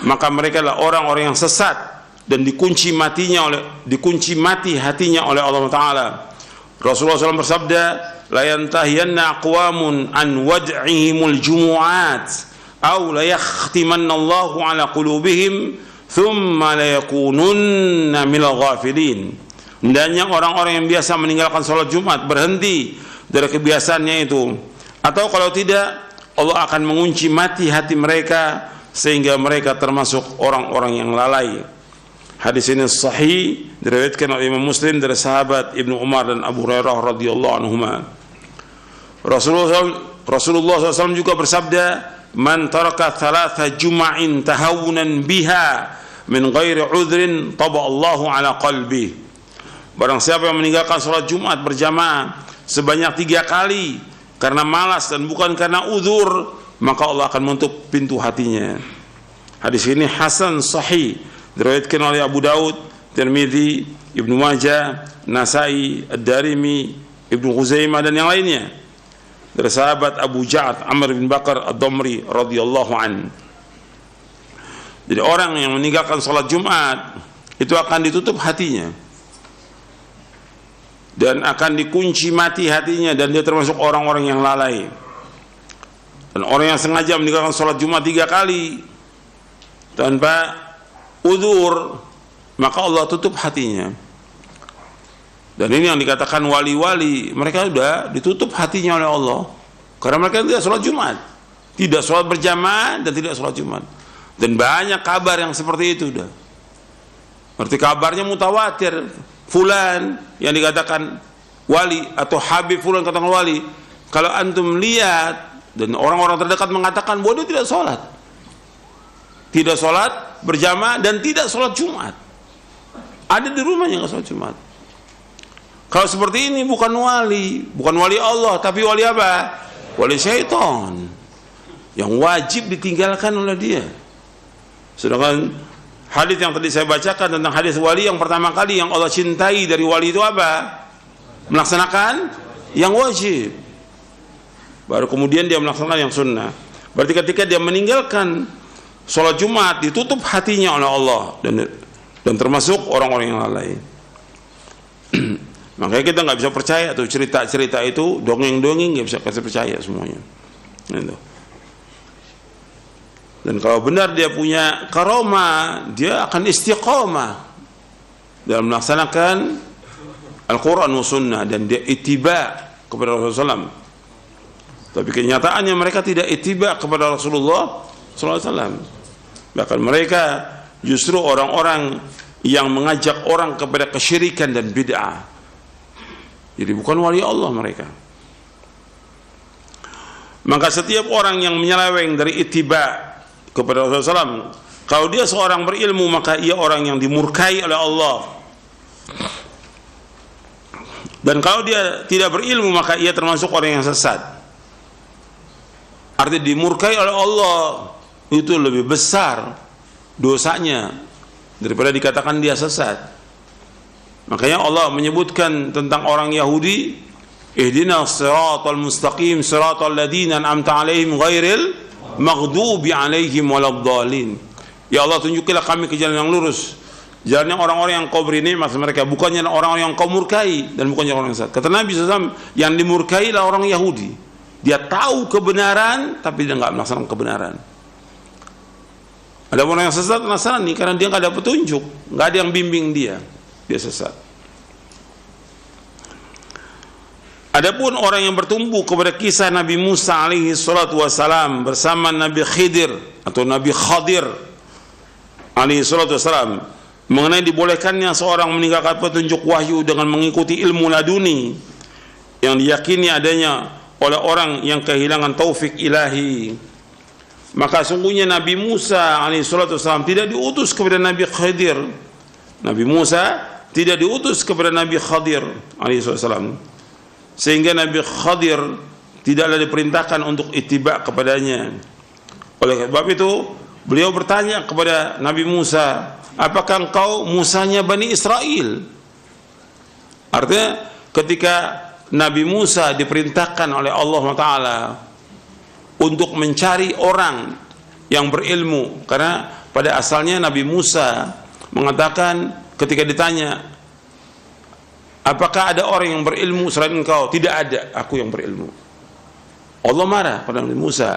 maka mereka adalah orang-orang yang sesat dan dikunci mati hatinya oleh Allah Taala. Rasulullah SAW bersabda, "La yantahiyanna aqwamun an wad'ihimul jumu'at aw la yakhtimanna Allahu ala qulubihim thumma la yakununna minal ghafilin." Hendaknya orang-orang yang biasa meninggalkan salat Jumat berhenti dari kebiasaannya itu, atau kalau tidak Allah akan mengunci mati hati mereka sehingga mereka termasuk orang-orang yang lalai. Hadis ini sahih, diriwayatkan oleh Imam Muslim dari sahabat Ibnu Umar dan Abu Hurairah radhiyallahu anhuma. Rasulullah SAW juga bersabda, "Man taraka thalatha juma'in tahawunan biha min ghairi udhrin taba Allahu ala qalbi." Barang siapa yang meninggalkan salat Jumat berjamaah sebanyak 3 kali karena malas dan bukan karena uzur, maka Allah akan menutup pintu hatinya. Hadis ini hasan sahih, diriwayatkan oleh Abu Daud, Tirmidzi, Ibnu Majah, Nasai, Ad-Darimi, Ibnu Khuzaimah dan yang lainnya dari sahabat Abu Ja'ad Amr bin Bakar Ad-Damri radhiyallahu an. Jadi orang yang meninggalkan salat Jumat itu akan ditutup hatinya dan akan dikunci mati hatinya, dan dia termasuk orang-orang yang lalai. Dan orang yang sengaja meninggalkan salat Jumat 3 kali tanpa uzur, maka Allah tutup hatinya. Dan ini yang dikatakan wali-wali, mereka sudah ditutup hatinya oleh Allah karena mereka tidak salat Jumat. Tidak sholat berjamaah dan tidak sholat Jumat. Dan banyak kabar yang seperti itu udah. Berarti kabarnya mutawatir. Fulan yang dikatakan wali atau Habib Fulan katakan wali. Kalau antum lihat dan orang-orang terdekat mengatakan bahwa dia tidak sholat. Tidak sholat berjamaah dan tidak sholat Jumat. Ada di rumahnya nggak sholat Jumat. Kalau seperti ini bukan wali Allah, tapi wali apa? Wali syaitan yang wajib ditinggalkan oleh dia. Sedangkan hadis yang tadi saya bacakan tentang hadis wali, yang pertama kali yang Allah cintai dari wali itu apa? Melaksanakan yang wajib. Baru kemudian dia melaksanakan yang sunnah. Berarti ketika dia meninggalkan sholat Jumat, ditutup hatinya oleh Allah dan termasuk orang-orang yang lalai. Makanya kita nggak bisa percaya tuh cerita-cerita itu, dongeng-dongeng nggak bisa kasih percaya semuanya. Gitu. Dan kalau benar dia punya karomah, dia akan istiqomah dalam melaksanakan Al-Quran wa Sunnah dan dia ittiba kepada Rasulullah SAW. Tapi kenyataannya mereka tidak ittiba kepada Rasulullah SAW. Bahkan mereka justru orang-orang yang mengajak orang kepada kesyirikan dan bid'ah. Jadi bukan wali Allah mereka. Maka setiap orang yang menyeleweng dari ittiba kepada Rasulullah SAW, kalau dia seorang berilmu, maka ia orang yang dimurkai oleh Allah. Dan kalau dia tidak berilmu, maka ia termasuk orang yang sesat. Artinya dimurkai oleh Allah itu lebih besar dosanya daripada dikatakan dia sesat. Makanya Allah menyebutkan tentang orang Yahudi, ihdinas siratal mustaqim siratal ladzina an'amta 'alaihim ghairil maghdubi 'alaihim waladdallin. Ya Allah, tunjukilah kami ke jalan yang lurus, jalannya orang-orang yang kau beri nikmat mereka, bukannya orang-orang yang kau murkai dan bukannya orang yang sesat. Kata Nabi SAW, yang dimurkai adalah orang Yahudi. Dia tahu kebenaran tapi dia nggak melaksanakan kebenaran. Ada orang yang sesat Nasrani karena dia nggak ada petunjuk, nggak ada yang bimbing dia sesat. Adapun orang yang bertumbuh kepada kisah Nabi Musa alaihi salatu wassalam bersama Nabi Khidir atau Nabi Khadir alaihi salatu wassalam mengenai dibolehkannya seorang meninggalkan petunjuk wahyu dengan mengikuti ilmu laduni yang diyakini adanya oleh orang yang kehilangan taufik ilahi, maka sungguhnya Nabi Musa alaihi salatu wassalam tidak diutus kepada Nabi Khidir. Nabi Musa tidak diutus kepada Nabi Khadir alaihi wasallam, sehingga Nabi Khadir tidaklah diperintahkan untuk ittiba kepadanya. Oleh sebab itu beliau bertanya kepada Nabi Musa, apakah engkau Musanya Bani Israel? Artinya ketika Nabi Musa diperintahkan oleh Allah Ta'ala untuk mencari orang yang berilmu, karena pada asalnya Nabi Musa mengatakan ketika ditanya, apakah ada orang yang berilmu selain engkau? Tidak ada, aku yang berilmu. Allah marah pada Nabi Musa.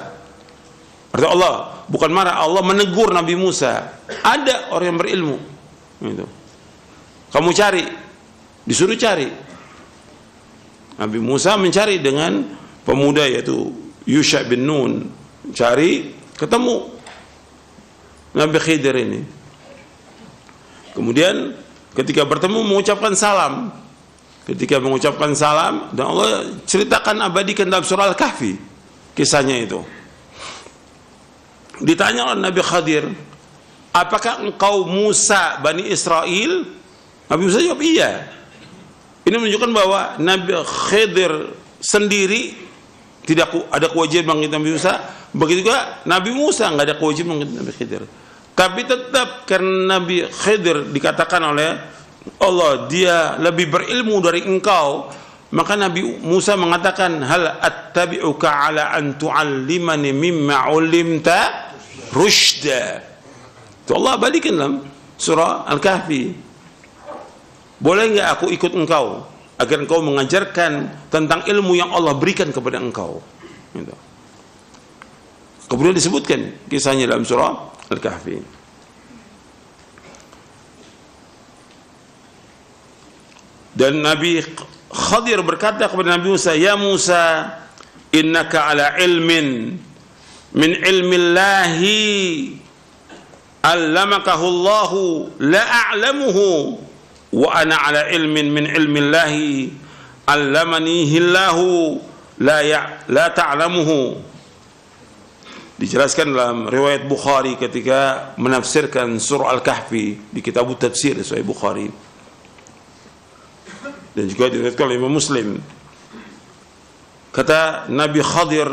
Artinya Allah bukan marah, Allah menegur Nabi Musa. Ada orang yang berilmu. Gitu. Kamu cari, disuruh cari. Nabi Musa mencari dengan pemuda yaitu Yusha bin Nun. Cari, ketemu Nabi Khidir ini. Kemudian ketika bertemu mengucapkan salam. Ketika mengucapkan salam, dan Allah ceritakan, abadikan dalam surah Al-Kahfi kisahnya itu. Ditanya oleh Nabi Khadir, apakah engkau Musa Bani Israel? Nabi Musa jawab iya. Ini menunjukkan bahwa Nabi Khidir sendiri tidak ada kewajiban mengingat Nabi Musa. Begitu juga Nabi Musa nggak ada kewajiban mengingat Nabi Khidir. Tapi tetap karena Nabi Khidir dikatakan oleh Allah dia lebih berilmu dari engkau, maka Nabi Musa mengatakan, hal attabi'uka ala an tu'allimani mimma 'ullimta rusyda. Itu Allah balikin dalam surah Al-Kahfi. Boleh enggak aku ikut engkau agar engkau mengajarkan tentang ilmu yang Allah berikan kepada engkau? Gitu. Kemudian disebutkan kisahnya dalam surah Al-Kahfi. Dan Nabi Khadir berkata kepada Nabi Musa, ya Musa, innaka ala ilmin min ilmillahi allamakahu Allahu la a'lamuhu wa ana ala ilmin min ilmillahi allamanihi Allahu la ta'lamuhu. Dijelaskan dalam riwayat Bukhari ketika menafsirkan surah Al-Kahfi di kitab tafsir Sahih Bukhari, dan juga diriwayatkan oleh Imam Muslim. Kata Nabi Khadir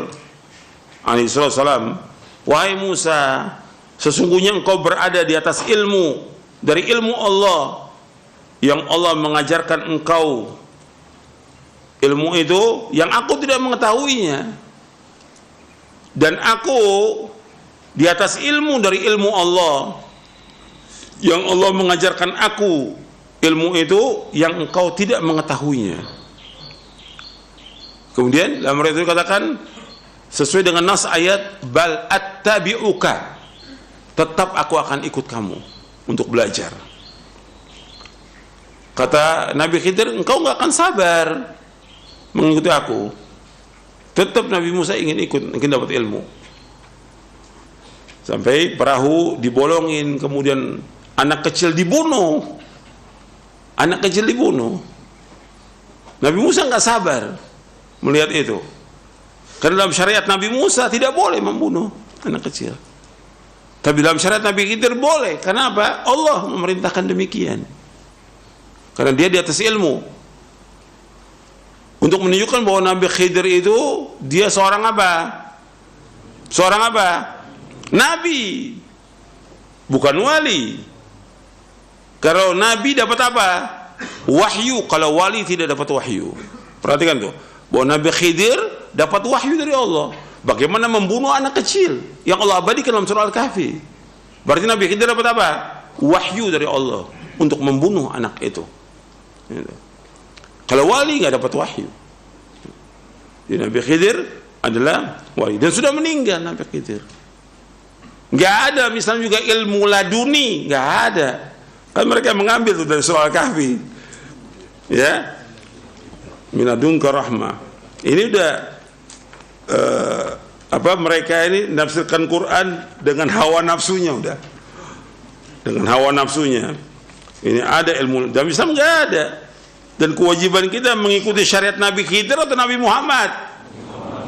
alaihi salam, wahai Musa, sesungguhnya engkau berada di atas ilmu dari ilmu Allah yang Allah mengajarkan engkau. Ilmu itu yang aku tidak mengetahuinya, dan aku di atas ilmu dari ilmu Allah yang Allah mengajarkan aku ilmu itu yang engkau tidak mengetahuinya. Kemudian dalam ayat itu dikatakan sesuai dengan nas ayat, bal attabi'uka, tetap aku akan ikut kamu untuk belajar. Kata Nabi Khidir, engkau nggak akan sabar mengikuti aku. Tetap Nabi Musa ingin ikut, ingin dapat ilmu. Sampai perahu dibolongin, kemudian anak kecil dibunuh. Anak kecil dibunuh. Nabi Musa nggak sabar melihat itu. Karena dalam syariat Nabi Musa tidak boleh membunuh anak kecil. Tapi dalam syariat Nabi Khidir boleh. Kenapa? Allah memerintahkan demikian. Karena dia di atas ilmu. Untuk menunjukkan bahwa Nabi Khidir itu dia seorang apa? Seorang apa? Nabi. Bukan wali. Kalau Nabi dapat apa? Wahyu. Kalau wali tidak dapat wahyu. Perhatikan tuh, bahwa Nabi Khidir dapat wahyu dari Allah. Bagaimana membunuh anak kecil yang Allah abadikan dalam surah Al-Kahfi. Berarti Nabi Khidir dapat apa? Wahyu dari Allah untuk membunuh anak itu. Kalau wali nggak dapat wahyu. Jadi Nabi Khidir adalah wali dan sudah meninggal Nabi Khidir. Nggak ada misalnya juga ilmu laduni, nggak ada. Kan mereka mengambil itu dari surah Al-Kahfi. Ya. Minadunka rahmah. Ini udah mereka ini nafsirkan Quran dengan hawa nafsunya udah. Dengan hawa nafsunya. Ini ada ilmu, dalam Islam nggak ada. Dan kewajiban kita mengikuti syariat Nabi Khidir atau Nabi Muhammad?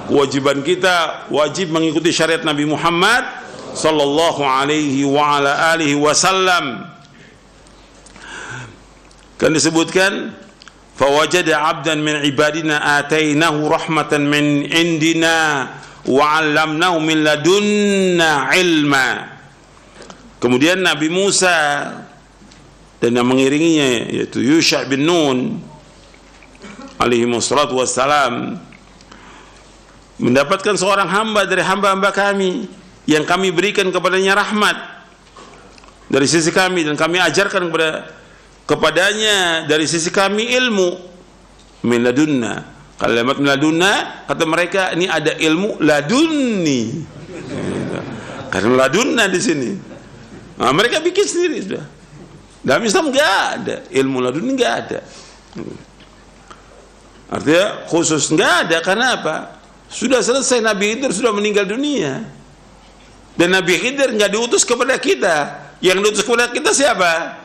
Kewajiban kita wajib mengikuti syariat Nabi Muhammad sallallahu alaihi wa ala alihi wasallam. Kan disebutkan fawajada 'abdan min ibadina atainahu rahmatan min indina wa 'allamnahu min ladunna ilma. Kemudian Nabi Musa dan yang mengiringinya yaitu Yusha bin Nun alaihi wassalatu wassalam mendapatkan seorang hamba dari hamba-hamba kami yang kami berikan kepadanya rahmat dari sisi kami dan kami ajarkan kepadanya dari sisi kami ilmu min ladunna. Kalimat min ladunna kata mereka ini ada ilmu ladunni. Karena ladunna di sini. Nah, mereka bikin sendiri sudah. Dalam Islam nggak ada ilmu laduni, nggak ada. Artinya khusus nggak ada. Karena apa? Sudah selesai, Nabi Khidir sudah meninggal dunia dan Nabi Khidir nggak diutus kepada kita. Yang diutus kepada kita siapa?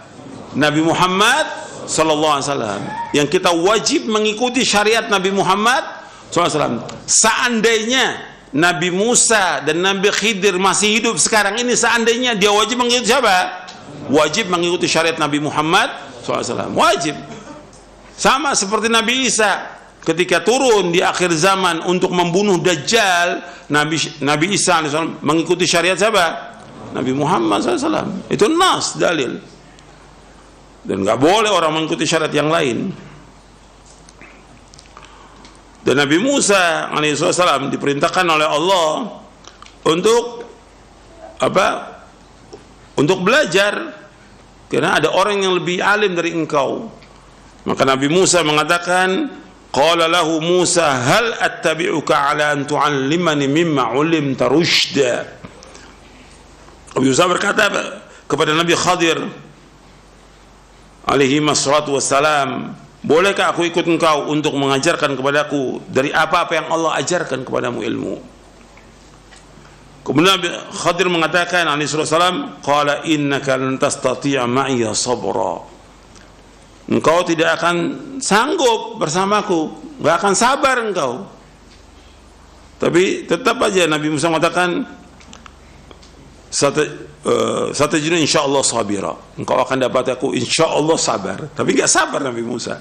Nabi Muhammad sallallahu alaihi wasallam. Yang kita wajib mengikuti syariat Nabi Muhammad sallallahu alaihi wasallam. Seandainya Nabi Musa dan Nabi Khidir masih hidup sekarang ini, seandainya dia wajib mengikuti siapa? Wajib mengikuti syariat Nabi Muhammad SAW. Wajib. Sama seperti Nabi Isa ketika turun di akhir zaman untuk membunuh Dajjal, Nabi Isa SAW mengikuti syariat siapa? Nabi Muhammad SAW. Itu nas, dalil. Dan nggak boleh orang mengikuti syariat yang lain. Dan Nabi Musa alaihissalam diperintahkan oleh Allah untuk apa? Untuk belajar, karena ada orang yang lebih alim dari engkau. Maka Nabi Musa mengatakan, qala lahu Musa hal attabi'uka ala an tu'allimani mimma 'ullimta rusyda. Nabi Musa berkata kepada Nabi Khadir alaihi wassalatu wassalam, bolehkah aku ikut engkau untuk mengajarkan kepadaku dari apa-apa yang Allah ajarkan kepadamu ilmu? Kemudian Nabi Khadir mengatakan alaihi salam, qala innaka lan tastati'a ma'iya sabra. Engkau tidak akan sanggup bersamaku, enggak akan sabar engkau. Tapi tetap aja Nabi Musa mengatakan satajidun insyaallah sabira. Engkau akan dapat aku insyaallah sabar. Tapi enggak sabar Nabi Musa.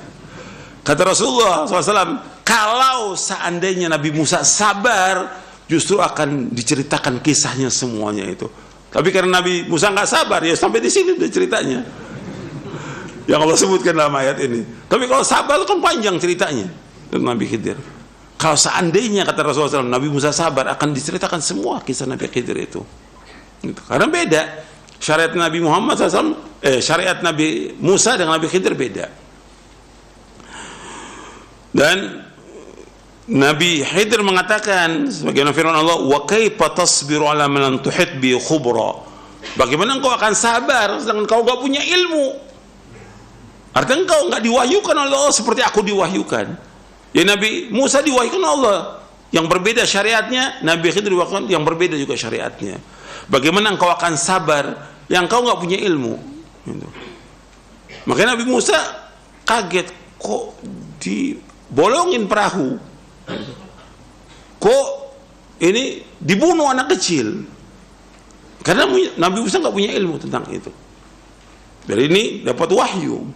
Kata Rasulullah SAW, kalau seandainya Nabi Musa sabar, justru akan diceritakan kisahnya semuanya itu. Tapi karena Nabi Musa nggak sabar, ya sampai di sini udah ceritanya yang Allah sebutkan dalam ayat ini. Tapi kalau sabar itu kan panjang ceritanya. Itu Nabi Khidir. Kalau seandainya kata Rasulullah SAW, Nabi Musa sabar, akan diceritakan semua kisah Nabi Khidir itu. Karena beda syariat Nabi Muhammad SAW, syariat Nabi Musa dengan Nabi Khidir beda. Dan Nabi Khidir mengatakan sebagaimana firman Allah, wa kaifa tasbiru ala man lam tuhit bi khubra. Bagaimana engkau akan sabar sedangkan engkau enggak punya ilmu? Artinya engkau enggak diwahyukan oleh Allah seperti aku diwahyukan. Ya Nabi Musa diwahyukan Allah yang berbeda syariatnya, Nabi Khidir diwahyukan yang berbeda juga syariatnya. Bagaimana engkau akan sabar yang engkau enggak punya ilmu? Gitu. Makanya Nabi Musa kaget, kok dibolongin perahu? Kok ini dibunuh anak kecil? Karena Nabi Musa nggak punya ilmu tentang itu. Dari ini dapat wahyu.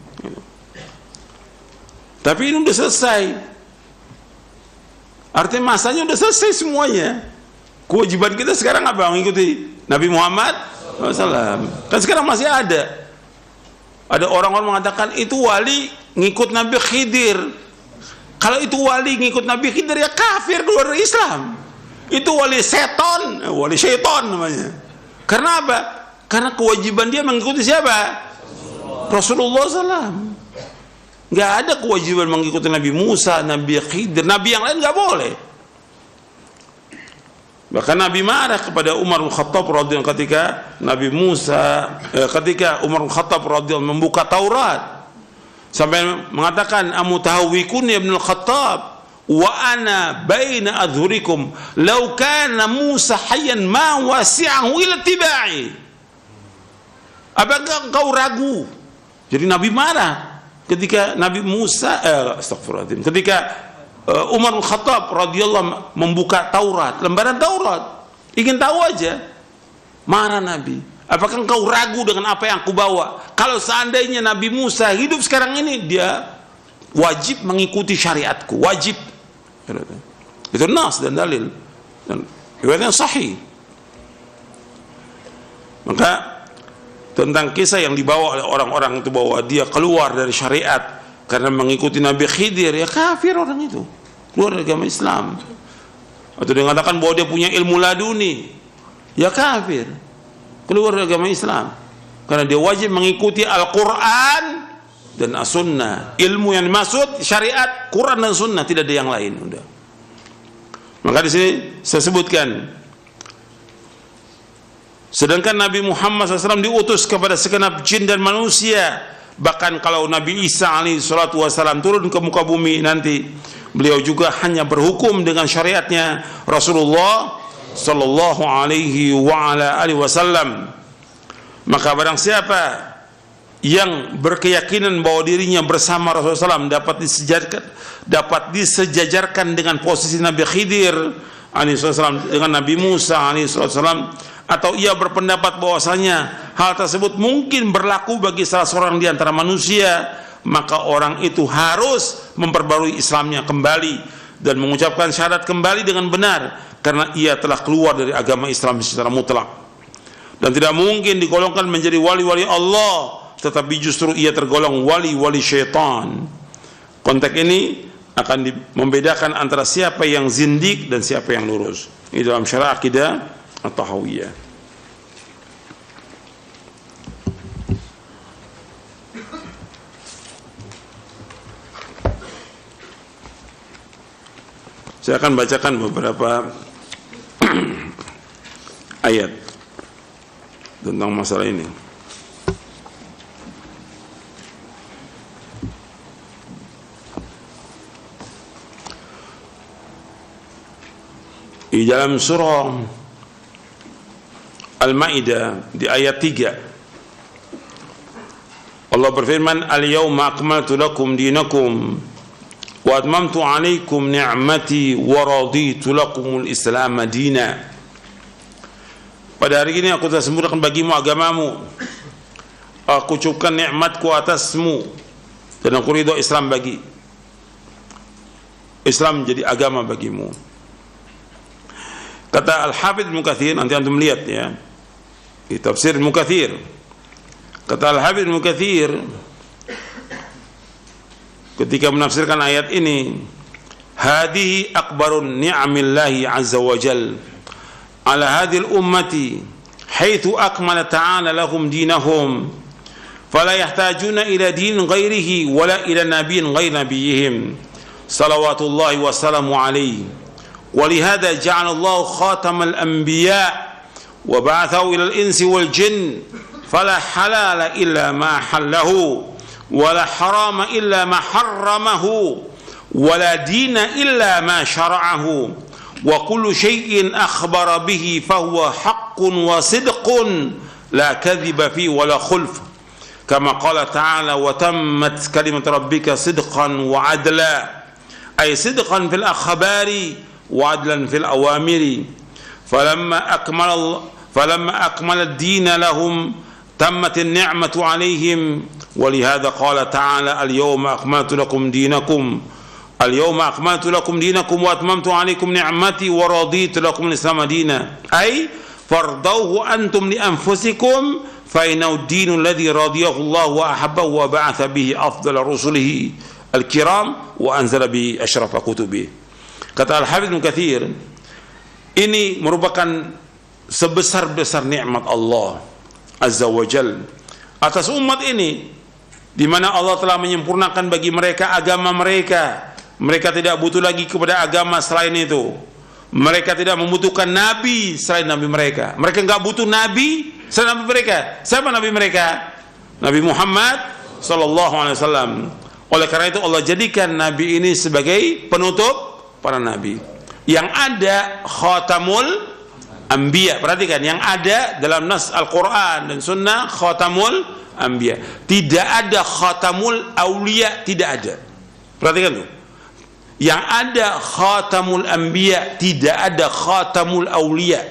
Tapi ini udah selesai. Artinya masanya udah selesai semuanya. Kewajiban kita sekarang apa? Mengikuti Nabi Muhammad SAW. Kan sekarang masih ada. Ada orang-orang mengatakan itu wali ngikut Nabi Khidir. Kalau itu wali ngikut Nabi Khidir ya kafir, keluar dari Islam. Itu wali seton, wali syaitan namanya. Karena apa? Karena kewajiban dia mengikuti siapa? Rasulullah SAW. Nggak ada kewajiban mengikuti Nabi Musa, Nabi Khidir, Nabi yang lain nggak boleh. Bahkan Nabi marah kepada Umar bin Khattab radhiyallahu ketika Nabi Musa, ketika Umar bin Khattab radhiyallahu membuka Taurat. Sampai mengatakan amutahawikun ya Ibnu Khattab wa ana baina adhurikum law kana Musa hayyan ma wasi'ahu ila tibai. Apakah engkau ragu? Jadi Nabi marah ketika Nabi Musa astagfirullahaladzim, ketika Umar bin Khattab radhiyallahu membuka Taurat, lembaran Taurat, ingin tahu aja, marah Nabi. Apakah engkau ragu dengan apa yang aku bawa? Kalau seandainya Nabi Musa hidup sekarang ini, dia wajib mengikuti syariatku, wajib. Itu nas dan dalil dan riwayatnya sahih. Maka tentang kisah yang dibawa oleh orang-orang itu bahwa dia keluar dari syariat karena mengikuti Nabi Khidir, ya kafir orang itu, keluar dari agama Islam. Atau dia mengatakan bahwa dia punya ilmu laduni, ya kafir, keluar dari agama Islam. Karena dia wajib mengikuti Al-Quran dan As-Sunnah. Ilmu yang dimaksud syariat, Quran dan Sunnah, tidak ada yang lain. Udah. Maka di sini saya sebutkan, sedangkan Nabi Muhammad SAW diutus kepada segenap jin dan manusia. Bahkan kalau Nabi Isa alaihissalam turun ke muka bumi nanti, beliau juga hanya berhukum dengan syariatnya Rasulullah sallallahu alaihi wa ala alihi wasallam. Maka barang siapa yang berkeyakinan bahwa dirinya bersama Rasulullah SAW dapat disejajarkan dengan posisi Nabi Khidir alaihissalam dengan Nabi Musa alaihissalam, atau ia berpendapat bahwasanya hal tersebut mungkin berlaku bagi salah seorang di antara manusia, maka orang itu harus memperbarui Islamnya kembali dan mengucapkan syahadat kembali dengan benar, karena ia telah keluar dari agama Islam secara mutlak dan tidak mungkin digolongkan menjadi wali-wali Allah, tetapi justru ia tergolong wali-wali syaitan. Konteks ini akan membedakan antara siapa yang zindik dan siapa yang lurus. Ini dalam syarah akidah At-Tahawiyah. Saya akan bacakan beberapa ayat tentang masalah ini. Di dalam surah Al-Maidah di ayat 3. Allah berfirman, "Al-yawma akmaltu lakum dinakum wa atmamtu 'alaikum ni'mati wa raditu lakumul Islam madina." Pada hari ini aku telah sempurnakan bagimu agamamu, aku cukupkan nikmatku atasmu, dan aku ridho Islam menjadi agama bagimu. Kata Al-Hafidz Ibnu Katsir, nanti antum lihat ya di tafsir Ibnu Katsir. Kata Al-Hafidz Ibnu Katsir ketika menafsirkan ayat ini, "Hadhihi akbarun ni'amillahi azza wa jal ala hadhil ummati haitsu akmala ta'ala lahum dinahum fala yahtajuna ila din ghairihi wala ila nabiyyin ghairi nabiyihim salawatullahi wa salamu alaihi wa lihada ja'ala Allah khatamal anbiya' وبعثه إلى الإنس والجن فلا حلال إلا ما حله ولا حرام إلا ما حرمه ولا دين إلا ما شرعه وكل شيء أخبر به فهو حق وصدق لا كذب فيه ولا خلف كما قال تعالى وتمت كلمة ربك صدقا وعدلا أي صدقا في الأخبار وعدلا في الأوامر فلما أكمل الدين لهم تمت النعمة عليهم ولهذا قال تعالى اليوم أكملت لكم دينكم وأتممت عليكم نعمتي ورضيت لكم الإسلام دينا أي فرضوه أنتم لأنفسكم فإنه الدين الذي رضيه الله وأحبه وبعث به أفضل رسله الكرام وأنزل به أشرف كتبه. Kata Al-Hafidz Ibnu Katsir, ini merupakan sebesar-besar nikmat Allah Azza wa Jal atas umat ini, di mana Allah telah menyempurnakan bagi mereka agama mereka. Mereka tidak butuh lagi kepada agama selain itu. Mereka tidak membutuhkan nabi selain nabi mereka. Mereka enggak butuh nabi selain nabi mereka. Siapa nabi mereka? Nabi Muhammad sallallahu alaihi wasallam. Oleh karena itu Allah jadikan nabi ini sebagai penutup para nabi. Yang ada khatamul anbiya. Perhatikan, yang ada dalam nas Al-Quran dan Sunnah khatamul anbiya. Tidak ada khatamul awliya, tidak ada. Perhatikan tuh. Yang ada khatamul anbiya, tidak ada khatamul awliya.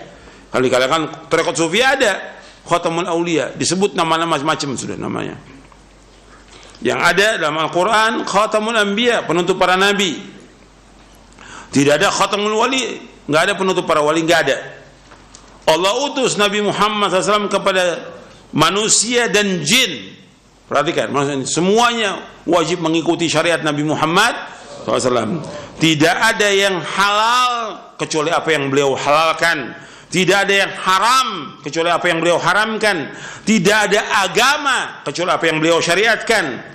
Kalau dikatakan tarekat sufi ada khatamul awliya, disebut nama-nama macam-macam sudah namanya. Yang ada dalam Al-Quran khatamul anbiya, penutup para nabi. Tidak ada khatamul wali, nggak ada penutup para wali, nggak ada. Allah utus Nabi Muhammad SAW kepada manusia dan jin. Perhatikan, semuanya wajib mengikuti syariat Nabi Muhammad SAW. Tidak ada yang halal kecuali apa yang beliau halalkan. Tidak ada yang haram kecuali apa yang beliau haramkan. Tidak ada agama kecuali apa yang beliau syariatkan.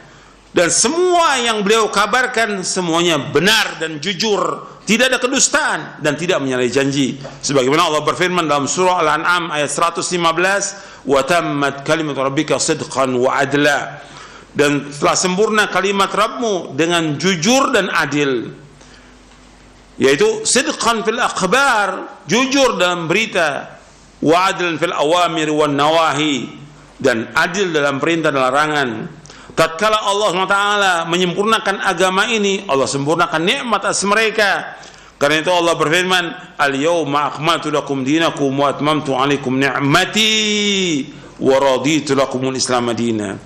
Dan semua yang beliau kabarkan semuanya benar dan jujur, tidak ada kedustaan dan tidak menyalahi janji. Sebagaimana Allah berfirman dalam surah Al-An'am ayat 115, "Wa tammat kalimatu rabbika sidqan wa adla." Dan telah sempurna kalimat Rabbmu dengan jujur dan adil. Yaitu sidqan fil akhbar, jujur dalam berita, wa adlan fil awamir wan nawahi, dan adil dalam perintah dan larangan. Tatkala Allah SWT menyempurnakan agama ini, Allah sempurnakan nikmat atas mereka. Karena itu Allah berfirman, "Al-yawma akmaltu lakum dinakum wa atmamtu 'alaikum ni'mati wa raditu lakumul Islam madina."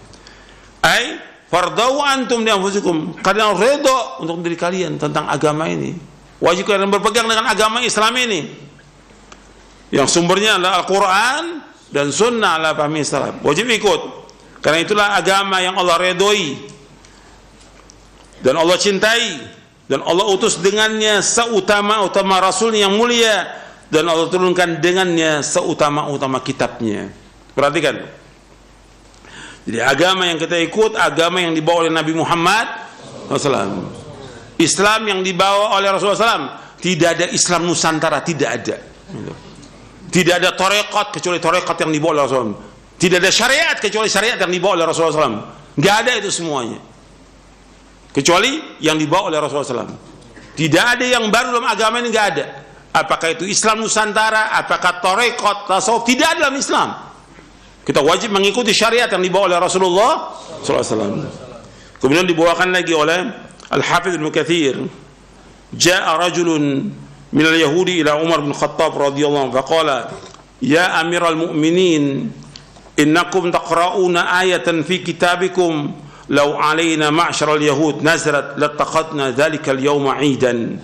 Ai fardau antum li anfusikum, kalian redha untuk diri kalian tentang agama ini. Wajib kalian berpegang dengan agama Islam ini. Yang sumbernya adalah Al-Quran dan Sunnah ala fahmi salaf. Wajib ikut. Karena itulah agama yang Allah redoi dan Allah cintai, dan Allah utus dengannya seutama-utama Rasul yang mulia, dan Allah turunkan dengannya seutama-utama kitabnya. Perhatikan. Jadi agama yang kita ikut, agama yang dibawa oleh Nabi Muhammad SAW. Islam yang dibawa oleh Rasulullah SAW. Tidak ada Islam Nusantara, tidak ada. Tidak ada tarekat kecuali tarekat yang dibawa oleh Rasulullah. Tidak ada syariat kecuali syariat yang dibawa oleh Rasulullah SAW. Nggak ada itu semuanya, kecuali yang dibawa oleh Rasulullah SAW. Tidak ada yang baru dalam agama ini, nggak ada. apakah itu Islam Nusantara, apakah tarekat, tasawuf, tidak ada dalam Islam. Kita wajib mengikuti syariat yang dibawa oleh Rasulullah SAW. Kemudian dibawakan lagi oleh Al-Hafidz Ibnu Katsir, ja'a rajulun minal yahudi ila Umar bin Khattab radhiyallahu anhu faqala ya amiral mu'minin innakum taqra'una ayatan fi kitabikum law alaina ma'syaral yahud nazalat lattaqadna dhalika al-yawma 'idan.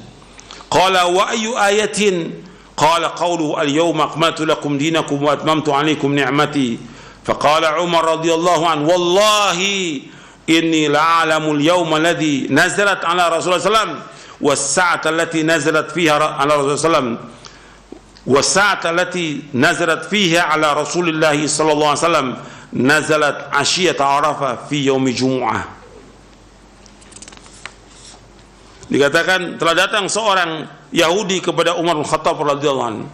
Qala wa ayyu ayatin? Qala qawluhu al-yawma akmaltu lakum dinakum wa atmamtu 'alaykum ni'mati. Faqala Umar radhiyallahu anhu wallahi inni la'alamu al-yawma alladhi nazalat 'ala Rasulullah sallallahu alaihi wasallam was-sa'ata allati nazalat fiha 'ala Rasulullah sallallahu alaihi wasallam was-sa'ata allati nazalat fiha 'ala Rasulillah sallallahu alaihi wasallam nazalat 'ashiyata Arafah fi yaumi Jumu'ah. Dikatakan telah datang seorang Yahudi kepada Umar bin Khattab radhiyallahu anhu.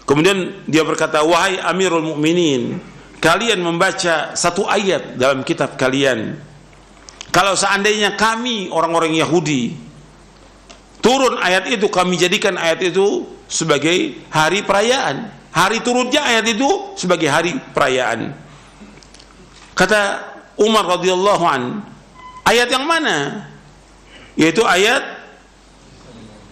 Kemudian dia berkata, wahai Amirul Mukminin, kalian membaca satu ayat dalam kitab kalian. Kalau seandainya kami orang-orang Yahudi turun ayat itu, kami jadikan ayat itu sebagai hari perayaan. Hari turunnya ayat itu sebagai hari perayaan. Kata Umar radhiyallahu an, ayat yang mana? Yaitu ayat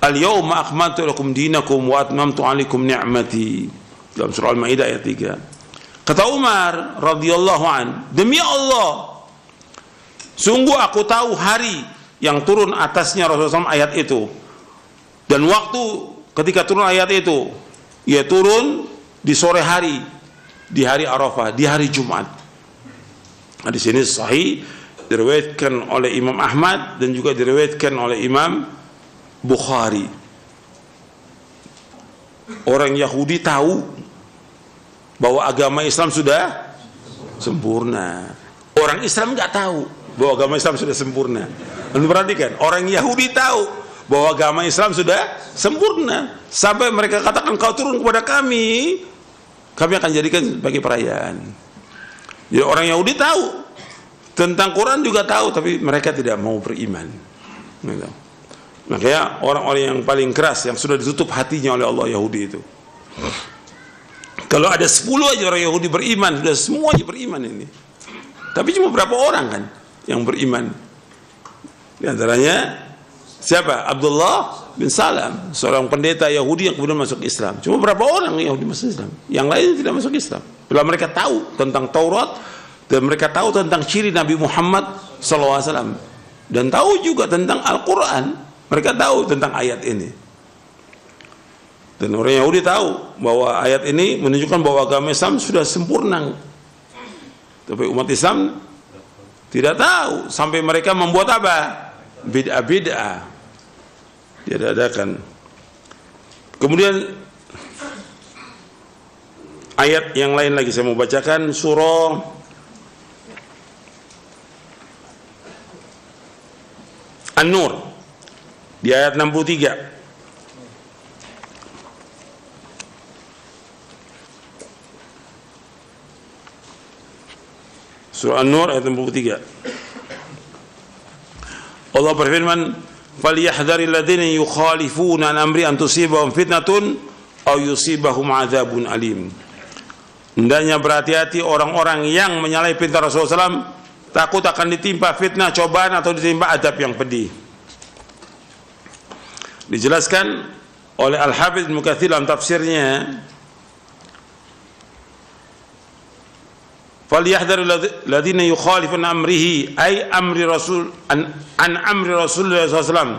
al-yawma akmaltu lakum dinakum wa atmamtu 'alaikum ni'mati dalam surah Al-Maidah ayat 3. Kata Umar radhiyallahu an, demi Allah, sungguh aku tahu hari yang turun atasnya Rasulullah SAW ayat itu, dan waktu ketika turun ayat itu, ia turun di sore hari, di hari Arafah, di hari Jumat. Nah, di sini sahih diriwayatkan oleh Imam Ahmad dan juga diriwayatkan oleh Imam Bukhari. Orang Yahudi tahu bahwa agama Islam sudah sempurna. Orang Islam nggak tahu bahwa agama Islam sudah sempurna. Anda perhatikan, orang Yahudi tahu bahwa agama Islam sudah sempurna. Sampai mereka katakan, kau turun kepada kami akan jadikan sebagai perayaan. Jadi orang Yahudi tahu tentang Quran, juga tahu, tapi mereka tidak mau beriman. Makanya orang-orang yang paling keras, yang sudah ditutup hatinya oleh Allah, Yahudi itu. Kalau ada 10 aja orang Yahudi beriman, sudah semuanya beriman ini. Tapi cuma berapa orang kan yang beriman? Di antaranya siapa? Abdullah bin Salam, seorang pendeta Yahudi yang kemudian masuk Islam. Cuma berapa orang Yahudi masuk Islam? Yang lain tidak masuk Islam. Bila mereka tahu tentang Taurat, dan mereka tahu tentang ciri Nabi Muhammad SAW, dan tahu juga tentang Al-Quran, mereka tahu tentang ayat ini. Dan orang Yahudi tahu bahwa ayat ini menunjukkan bahwa agama Islam sudah sempurna. Tapi umat Islam tidak tahu, sampai mereka membuat apa? Bid'ah-bid'ah. Diadakan. Kemudian ayat yang lain lagi saya mau bacakan, surah An-Nur di ayat 63. Surah An-Nur ayat 63. Allah berfirman, "Falyahdharil ladzina yukhalifuna an amri an tusibahum fitnatun aw yusibahum adzabun alim." Hendaknya berhati-hati orang-orang yang menyalahi perintah Rasulullah SAW, takut akan ditimpa fitnah, cobaan, atau ditimpa adab yang pedih. Dijelaskan oleh Al-Hafidz Ibnu Katsir dalam tafsirnya, falyahdharil ladzina yukhalifuna amrihi ay amri rasul an amri Rasulullah sallallahu alaihi wasallam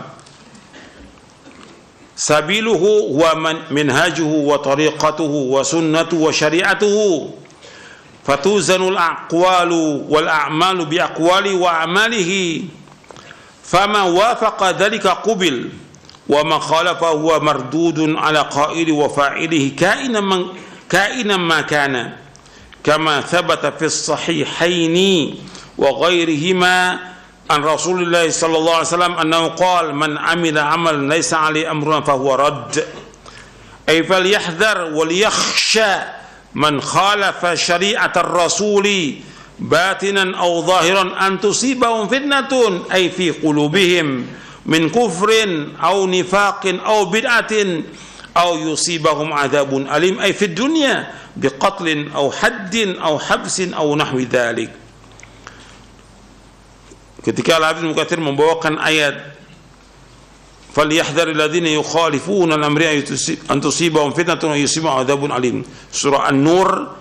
sabiluhu wa minhajuhu wa tariqatuhu wa sunnatuhu wa syari'atuhu fatuzanul aqwalu wal a'malu bi aqwali wa amalihi fama wafaqa dhalika qubil wa ma khalafa huwa mardudun ala qaili wa fa'ilihi ka'inan ma kana kama thabata fi as-sahihaini wa ghairihima an Rasulillah sallallahu alaihi wasallam annahu qala man amila amalan laysa alaihi amruna fa huwa radd ay falyahdhar wal yakhsha man khalafa syari'atar rasuli batinan aw zahiran an tusibahum fitnatun ay fi qulubihim min kufrin aw nifaqin aw bid'atin aw yusibahum adzabun alim ay fid dunya biqatlin aw haddin aw habsin aw nahwi dzalik. Ketika Al-Hafiz Ibnu Katsir membawakan ayat falyahdharil ladzina yukhalifuna an-amri an tusibahum fitnatun aw yusibahum adzabun alim. Surah An-Nur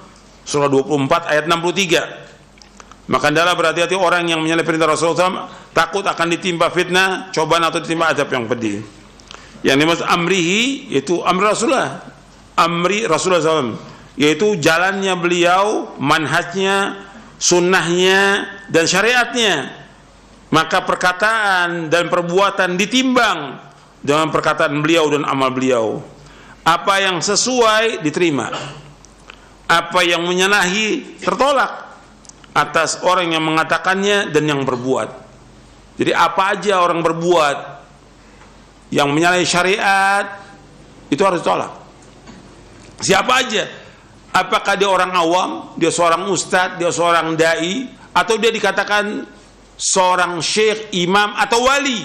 surah 24 ayat 63. Maka adalah berhati-hati orang yang menyalahi perintah Rasulullah SAW, takut akan ditimpa fitnah, cobaan atau ditimpa azab yang pedih. Yang dimaksud amrihi yaitu amri Rasulullah, amri Rasulullah SAW, yaitu jalannya beliau, manhajnya, sunnahnya dan syariatnya. Maka perkataan dan perbuatan ditimbang dengan perkataan beliau dan amal beliau. Apa yang sesuai diterima, apa yang menyalahi tertolak atas orang yang mengatakannya dan yang berbuat. Jadi apa aja orang berbuat yang menyalahi syariat itu harus ditolak. Siapa aja, apakah dia orang awam, dia seorang ustadz, dia seorang dai, atau dia dikatakan seorang syekh, imam atau wali,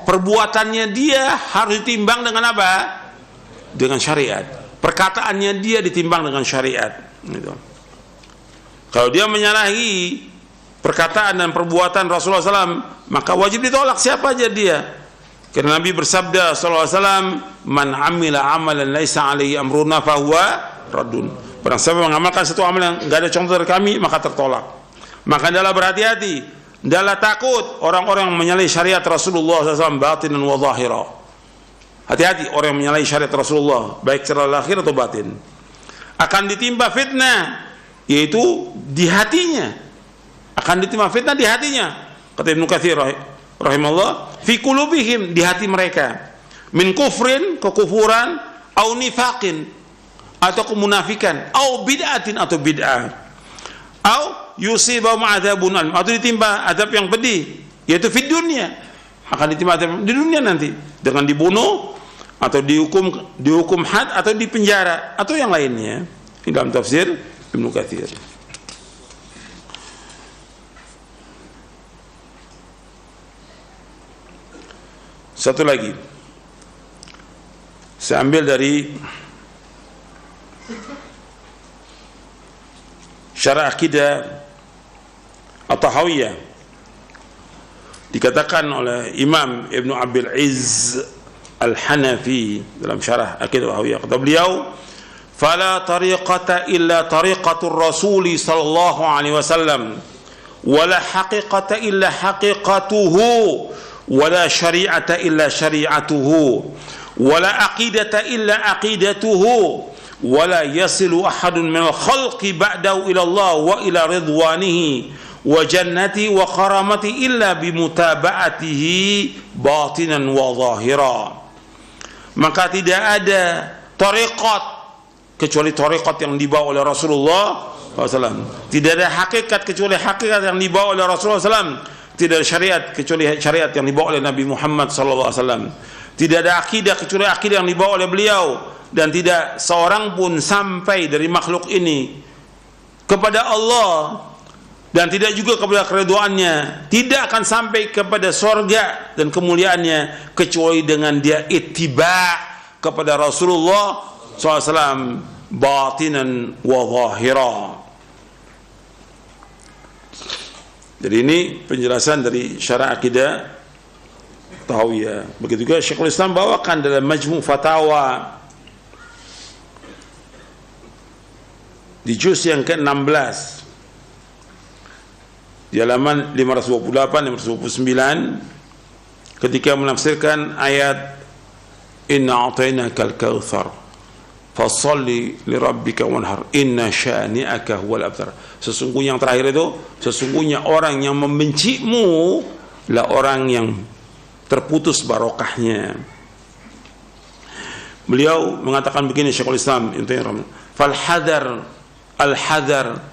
perbuatannya dia harus ditimbang dengan apa? Dengan syariat. Perkataannya dia ditimbang dengan syariat gitu. Kalau dia menyalahi perkataan dan perbuatan Rasulullah SAW, maka wajib ditolak siapa aja dia. Karena Nabi bersabda SAW, man amila amalan laisa alaihi amruna fahuwa raddun. Barang siapa mengamalkan satu amalan yang enggak ada contoh dari kami, maka tertolak. Maka adalah berhati-hati, adalah takut orang-orang yang menyalahi syariat Rasulullah SAW batinan wa zahira. Hati-hati orang yang menyalahi syariat Rasulullah baik secara lahir atau batin, akan ditimpa fitnah, yaitu di hatinya. Akan ditimpa fitnah di hatinya. Kata Ibnu Katsir rahimahullah, fi qulubihim, di hati mereka, min kufrin, kekufuran, au nifaqin, atau kemunafikan, au bid'atin, atau bid'ah, au yusibahum adzabun alim, atau ditimpa azab yang pedih, yaitu fid dunya, akan ditimpa azab di dunia nanti dengan dibunuh atau dihukum had atau dipenjara atau yang lainnya. Ini dalam tafsir Ibnu Katsir. Satu lagi saya ambil dari Syarah Aqidah At-Tahawiyah, dikatakan oleh Imam Ibnu Abil Izz Al-Hanafi dalam Syarah Aqidah At-Tahawiyah, kata beliau, fala tariqata illa tariqatur rasuli sallallahu alaihi wasallam wala haqiqata illa haqiqatuhu wala syari'ata illa syari'atuhu wala aqidata illa aqidatuhu wala yasilu ahadun minal khalqi ba'dahu ila Allah wa ila ridwanihi wa jannati wa karamati illa bimutaba'atihi batinan wa zahira. Maka tidak ada tariqat kecuali tariqat yang dibawa oleh Rasulullah SAW. Tidak ada hakikat kecuali hakikat yang dibawa oleh Rasulullah SAW. Tidak ada syariat kecuali syariat yang dibawa oleh Nabi Muhammad SAW. Tidak ada akidah kecuali akidah yang dibawa oleh beliau. Dan tidak seorang pun sampai dari makhluk ini kepada Allah, dan tidak juga kepada keridhaannya, tidak akan sampai kepada surga dan kemuliaannya kecuali dengan dia ittiba kepada Rasulullah SAW batinan wa zahira. Jadi ini penjelasan dari Syarah Aqidah Tahawiyah. Begitu juga Syekhul Islam bawakan dalam Majmu' Fatawa di juz yang ke-16 di halaman 528-529 ketika menafsirkan ayat inna a'tainakal kautsar fasholli lirabbika wanhar inna syani'aka huwal abtar. Sesungguhnya yang terakhir itu, sesungguhnya orang yang membencimu lah orang yang terputus barokahnya. Beliau mengatakan begini, Syekhul Islam, fal hadar al-hadar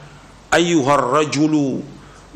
ayyuhar rajulu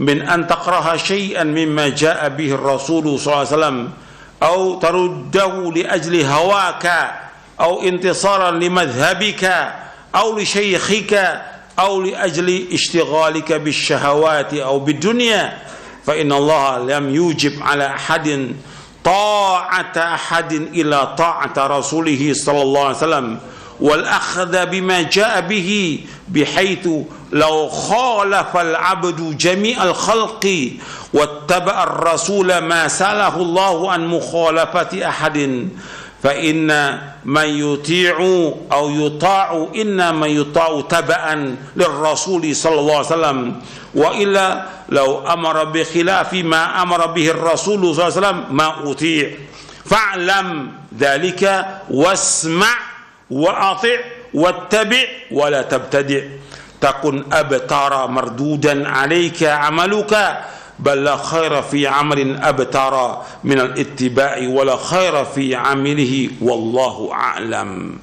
min an taqraha syai'an mimma jaa'a bihi ar-rasul sallallahu alaihi wasallam aw taruddahu li ajli hawaka aw intisaran li madhhabika aw li shaykhika aw li ajli ishtighalika bisyahawati aw bidunya fa inna Allah lam yujib ala ahadin ta'ata ahadin ila ta'ata rasulih sallallahu alaihi wasallam wal akhdha bima jaa bihi bihaitsu law khalafa al-'abdu jami'al khalqi wattaba'a ar-rasula ma salahu Allahu an mukhalafati ahadin fa inna man yuti'u aw yuta'u inna man yuta'u taba'an lirrasuli sallallahu alaihi wasallam wa illa law amara bi khilafi ma amara bihi ar-rasul sallallahu alaihi wasallam ma uti' fa'lam dhalika wasma' wa ati' wattabi' wa la tabtadi' takun abtara mardudan 'alayka 'amaluka bal la khaira fi 'amalin abtara min al-ittiba'i wa la khaira fi 'amilihi wallahu a'lam.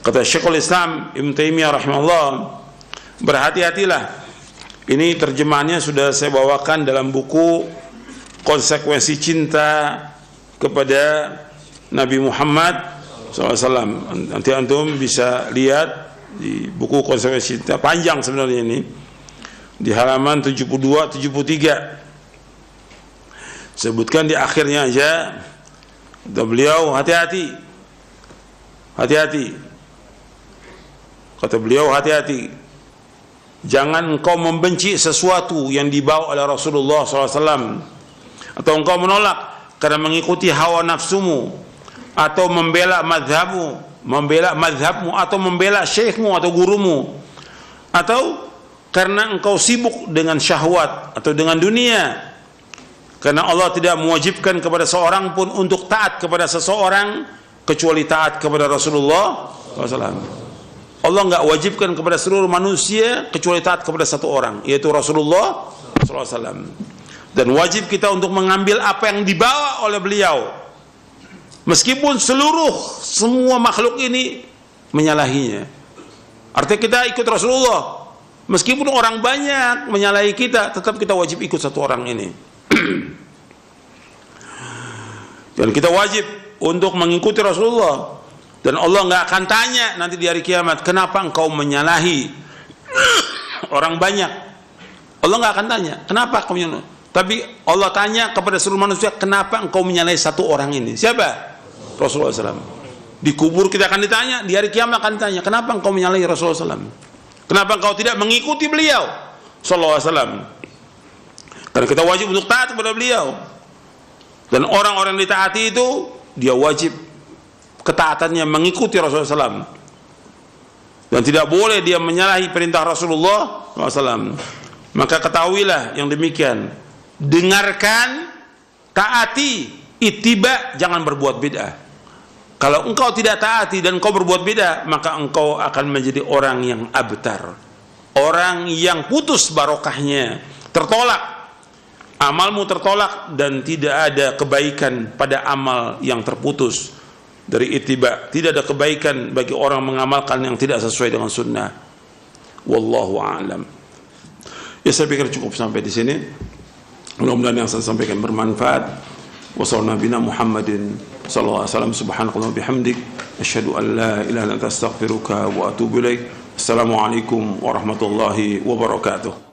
Kata Syekhul Islam Ibnu Taimiyah rahimahullah, berhati-hatilah. Ini terjemahannya sudah saya bawakan dalam buku Konsekuensi Cinta kepada Nabi Muhammad SAW. Nanti antum bisa lihat di buku Konsekuensi Cinta, panjang sebenarnya ini, di halaman 72-73. Sebutkan di akhirnya aja, kata beliau, hati-hati, hati-hati. Kata beliau, hati-hati. Jangan engkau membenci sesuatu yang dibawa oleh Rasulullah SAW, atau engkau menolak karena mengikuti hawa nafsumu, atau membela madhabmu, atau membela syekhmu atau gurumu, atau karena engkau sibuk dengan syahwat atau dengan dunia. Karena Allah tidak mewajibkan kepada seorang pun untuk taat kepada seseorang kecuali taat kepada Rasulullah SAW. Allah enggak wajibkan kepada seluruh manusia kecuali taat kepada satu orang, yaitu Rasulullah SAW. Dan wajib kita untuk mengambil apa yang dibawa oleh beliau, meskipun semua makhluk ini menyalahinya. Artinya kita ikut Rasulullah, meskipun orang banyak menyalahi kita, tetap kita wajib ikut satu orang ini. Dan kita wajib untuk mengikuti Rasulullah. Dan Allah nggak akan tanya nanti di hari kiamat, kenapa engkau menyalahi orang banyak. Allah nggak akan tanya, kenapa engkau menyalahi. Tapi Allah tanya kepada seluruh manusia, kenapa engkau menyalahi satu orang ini. Siapa? Rasulullah SAW. Di kubur kita akan ditanya, di hari kiamat akan ditanya, kenapa engkau menyalahi Rasulullah SAW. Kenapa engkau tidak mengikuti beliau Sallallahu Alaihi Wasallam. Karena kita wajib untuk taat kepada beliau. Dan orang-orang yang ditaati itu, dia wajib ketaatannya mengikuti Rasulullah SAW, dan tidak boleh dia menyalahi perintah Rasulullah SAW. Maka ketahuilah yang demikian, dengarkan, taati, ittiba, jangan berbuat bid'ah. Kalau engkau tidak taati dan engkau berbuat bid'ah, maka engkau akan menjadi orang yang abtar, orang yang putus barokahnya, tertolak, amalmu tertolak, dan tidak ada kebaikan pada amal yang terputus dari ittiba. Tidak ada kebaikan bagi orang mengamalkan yang tidak sesuai dengan sunnah. Wallahu a'lam. Ya, saya pikir cukup sampai di sini. Mudah-mudahan yang saya sampaikan bermanfaat. Wassallallahu nabiyana Muhammadin sallallahu alaihi wasallam. Subhanakallahumma bihamdik asyhadu an la ilaha illa anta astaghfiruka wa atubu ilaik. Assalamualaikum warahmatullahi wabarakatuh.